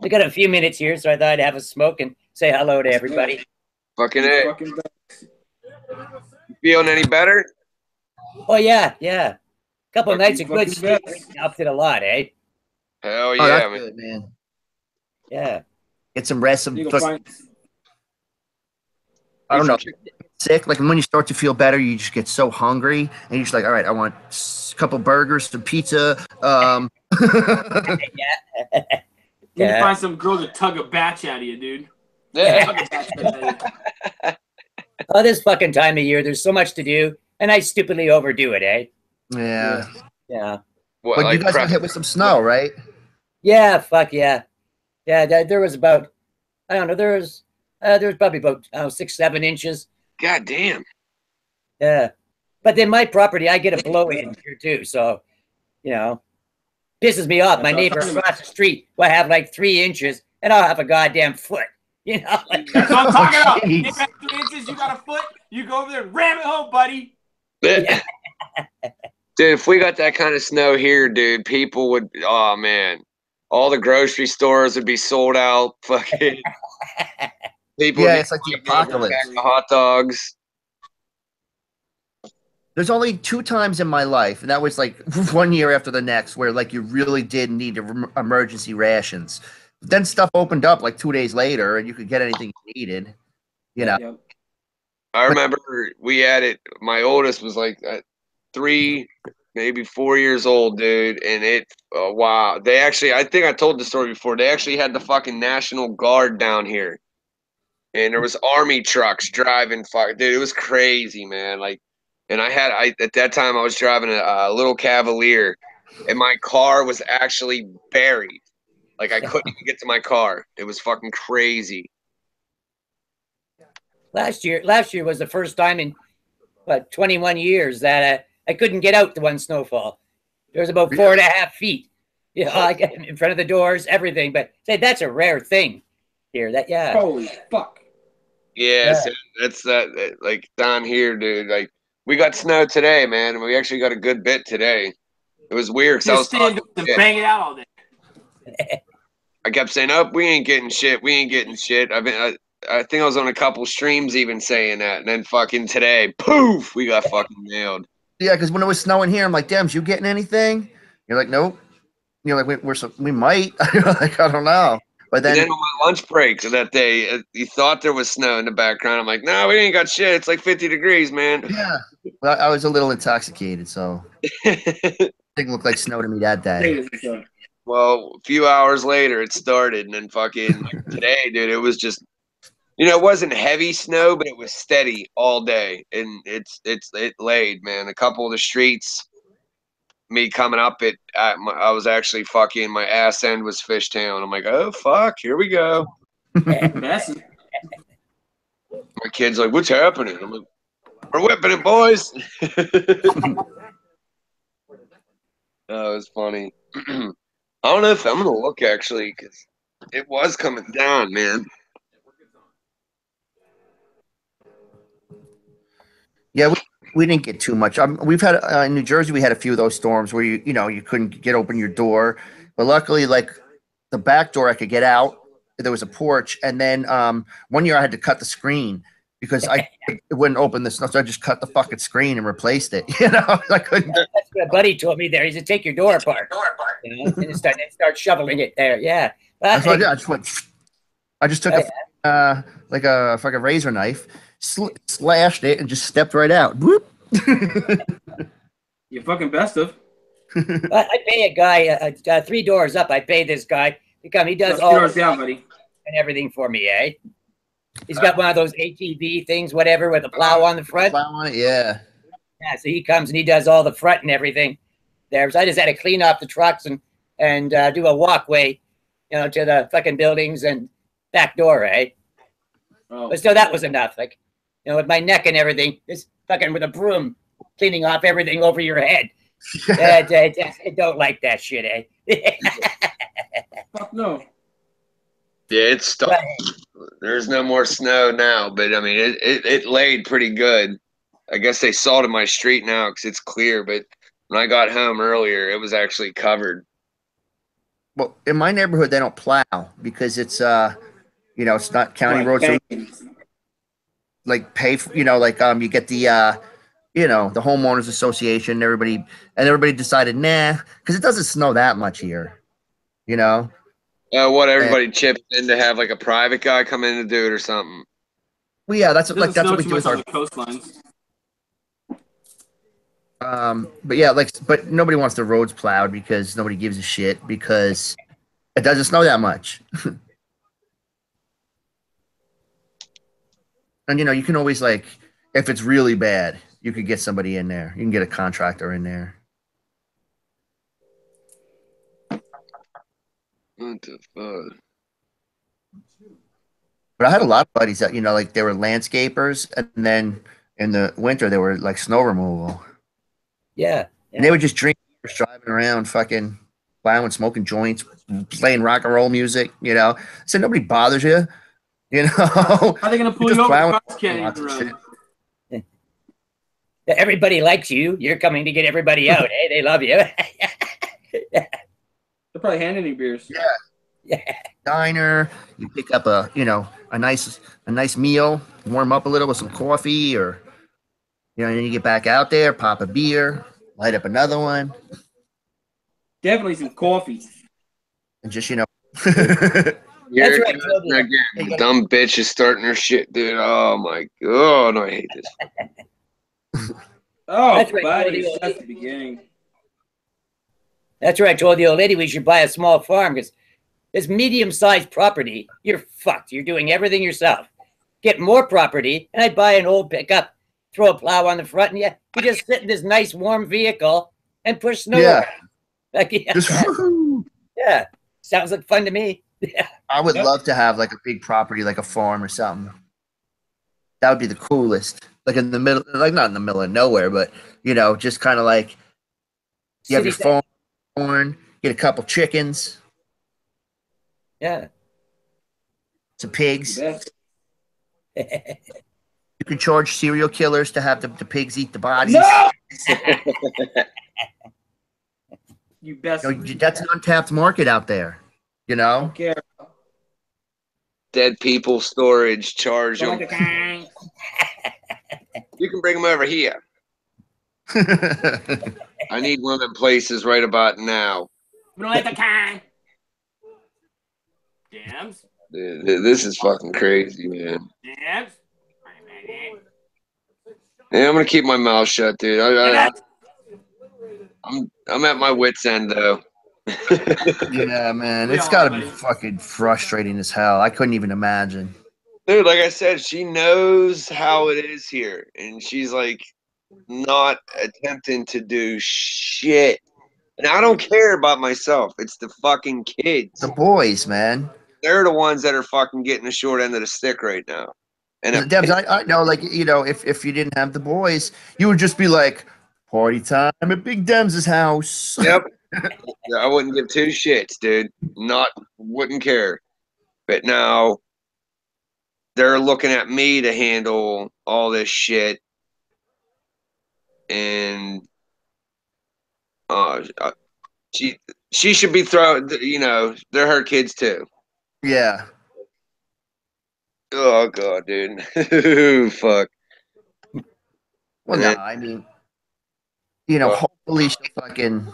We got a few minutes here, so I thought I'd have a smoke and say hello to everybody. Fucking A. Feeling any better? Oh, yeah. A couple of nights of good sleep helped it a lot, eh? Hell Oh, yeah, that's man. good, man. Yeah. Get some rest. You go find- I don't know. Sick. Like when you start to feel better, you just get so hungry, and you're just like, all right, I want a couple burgers, some pizza. Yeah. You need to find some girl to tug a batch out of you, dude. Yeah. Tug a batch out of you. Oh, this fucking time of year, there's so much to do, and I stupidly overdo it, eh? Yeah. Yeah. What, But like you guys got hit with some snow, right? Yeah, fuck yeah. Yeah, there was about, I don't know, there was probably about 6-7 inches. God damn. Yeah. But then my property, I get a blow in here too. So, pisses me off. My neighbor across the street will have like 3 inches and I'll have a goddamn foot. Like, That's what I'm talking about. If you have 3 inches, you got a foot, you go over there and ram it home, buddy. Yeah. Dude, if we got that kind of snow here, dude, people would, oh man, all the grocery stores would be sold out. Fucking people. Yeah, it's like the apocalypse. Hot dogs. There's only 2 times in my life, and that was like 1 year after the next, where like you really did need emergency rations. Then stuff opened up like 2 days later, and you could get anything you needed. You know, Yep. I remember we had it. My oldest was like 3, maybe 4 years old, dude. And wow. They actually, I think I told the story before. They actually had the fucking National Guard down here, and there was army trucks driving. Dude, it was crazy, man. Like, and I at that time I was driving a little Cavalier, and my car was actually buried. Like I couldn't even get to my car. It was fucking crazy. Last year was the first time in 21 years that I couldn't get out the one snowfall. There was about 4.5 feet, you know, like in front of the doors, everything. But say that's a rare thing here. That Holy fuck. Yeah, so that's that. Like down here, dude. Like we got snow today, man, and we actually got a good bit today. It was weird because I was Just stand talking and shit. bang it out all day. I kept saying, "Oh, we ain't getting shit. We ain't getting shit." I think I was on a couple streams even saying that, and then fucking today, poof, we got fucking nailed. yeah, because when it was snowing here, I'm like, "Damn, you getting anything?" You're like, "Nope." You're like, we might." Like, I don't know. But And then, then on my lunch break that day, you thought there was snow in the background. I'm like, "No, we ain't got shit. It's like 50 degrees, man." yeah, well, I was a little intoxicated, so it didn't look like snow to me that day. Well, a few hours later, it started, and then fucking today, dude, it was just, it wasn't heavy snow, but it was steady all day, and it laid, man. A couple of the streets, me coming up it, I was actually fucking, my ass end was Fishtown. I'm like, oh fuck, here we go. Massive. My kid's like, what's happening? I'm like, we're whipping it, boys. Oh, it was funny. I don't know if I'm gonna look actually, because it was coming down, man. Yeah, we didn't get too much. We've had in New Jersey, we had a few of those storms where you couldn't get open your door, but luckily, like the back door, I could get out. There was a porch, and then one year I had to cut the screen because it wouldn't open the snow, so I just cut the fucking screen and replaced it. I couldn't. That's what a buddy told me there. He said, take your door apart. And start shoveling it there. Yeah. That's what I did. I just took like a fucking razor knife, slashed it, and just stepped right out. Whoop. You fucking best of. I pay a guy 3 doors up. I pay this guy to come. He does That's all doors down, buddy. and everything for me, eh? He's got one of those ATV things, whatever, with a plow on the front. Plow on it, yeah. Yeah, so he comes and he does all the front and everything there. So I just had to clean off the trucks and do a walkway, to the fucking buildings and back door, right? Oh. But still, that was enough. Like, with my neck and everything, just fucking with a broom, cleaning off everything over your head. I don't like that shit, eh? Fuck no. Yeah, it's stopped. There's no more snow now, but I mean, it laid pretty good. I guess they salted my street now because it's clear, but when I got home earlier, it was actually covered. Well, in my neighborhood, they don't plow because it's it's not county roads. So like pay for, you get the the homeowners association. Everybody decided because it doesn't snow that much here. Everybody chipped in to have like a private guy come in to do it or something. Well, yeah, that's It what doesn't we snow do too with much our on the coastlines. but yeah, but nobody wants the roads plowed because nobody gives a shit because it doesn't snow that much. And you can always if it's really bad, you could get somebody in there. You can get a contractor in there. What the fuck? But I had a lot of buddies that they were landscapers, and then in the winter they were like snow removal. Yeah. And they would just drink, driving around, fucking plowing, smoking joints, playing rock and roll music. So nobody bothers you. How are they gonna pull you over? Everybody likes you. You're coming to get everybody out. Hey, they love you. They're probably handing you beers. Yeah. Diner. You pick up a nice meal, warm up a little with some coffee, or and then you get back out there, pop a beer, light up another one. Definitely some coffee. And just Here That's it right, goes Toby. again. The dumb bitch is starting her shit, dude. Oh my god, I hate this. Oh, That's right, buddy, Tony. that's the beginning. That's right. I told the old lady we should buy a small farm because this medium-sized property, you're fucked. You're doing everything yourself. Get more property, and I'd buy an old pickup, throw a plow on the front, and you just sit in this nice warm vehicle and push snow. Yeah. around. Like, Just yeah, sounds like fun to me. Yeah. I would love to have like a big property, like a farm or something. That would be the coolest. Like in the middle, like not in the middle of nowhere, but you know, just kind of like you have your City- farm, get a couple chickens, Yeah. some pigs. Best. You can charge serial killers to have the pigs eat the bodies. No! You best. You know, that's an untapped market out there. You I know, don't care. Dead people storage, charge Don't them. like the kind. You can bring them over here. I need one of them places right about now. We don't like the kind. Jams. Dude, this is fucking crazy, man. Jams. Yeah, I'm gonna keep my mouth shut, dude. I'm at my wit's end though. yeah, man, We it's all got are, to be buddy. fucking frustrating as hell. I couldn't even imagine. Dude, like I said, she knows how it is here, and she's like not attempting to do shit. And I don't care about myself. It's the fucking kids. The boys, man. They're the ones that are fucking getting the short end of the stick right now. And Debs, I know, like, you know, if you didn't have the boys, you would just be like, party time at Big Dems' house. yep, I wouldn't give two shits, dude. Wouldn't care. But now they're looking at me to handle all this shit, and she should be thrown. You know, they're her kids too. Yeah. Oh god, dude. Fuck. Well, Yeah. no, I mean, you know, hopefully she fucking,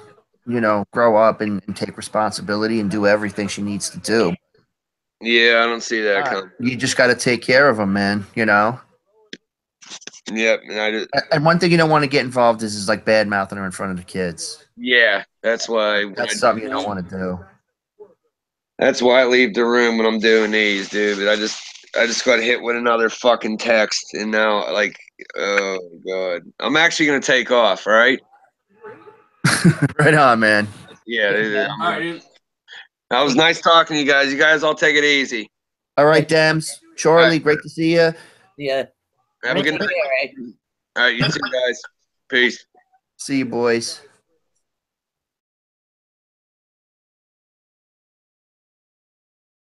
you know, grow up and take responsibility and do everything she needs to do. Yeah, I don't see that coming. You just got to take care of them, man, you know? Yep, and I just, And one thing you don't want to get involved is like bad mouthing her in front of the kids. yeah, that's why. That's something you don't want to do. That's why I leave the room when I'm doing these, dude. But I just got hit with another fucking text, and now like, oh god, I'm actually gonna take off. All right. Right on, man. Yeah. Dude, All right, dude. that was nice talking to you guys. You guys all take it easy. All right, Dems. Charlie, great to see you. Yeah. Have a good night. All right. All right, you too, guys. Peace. See you, boys.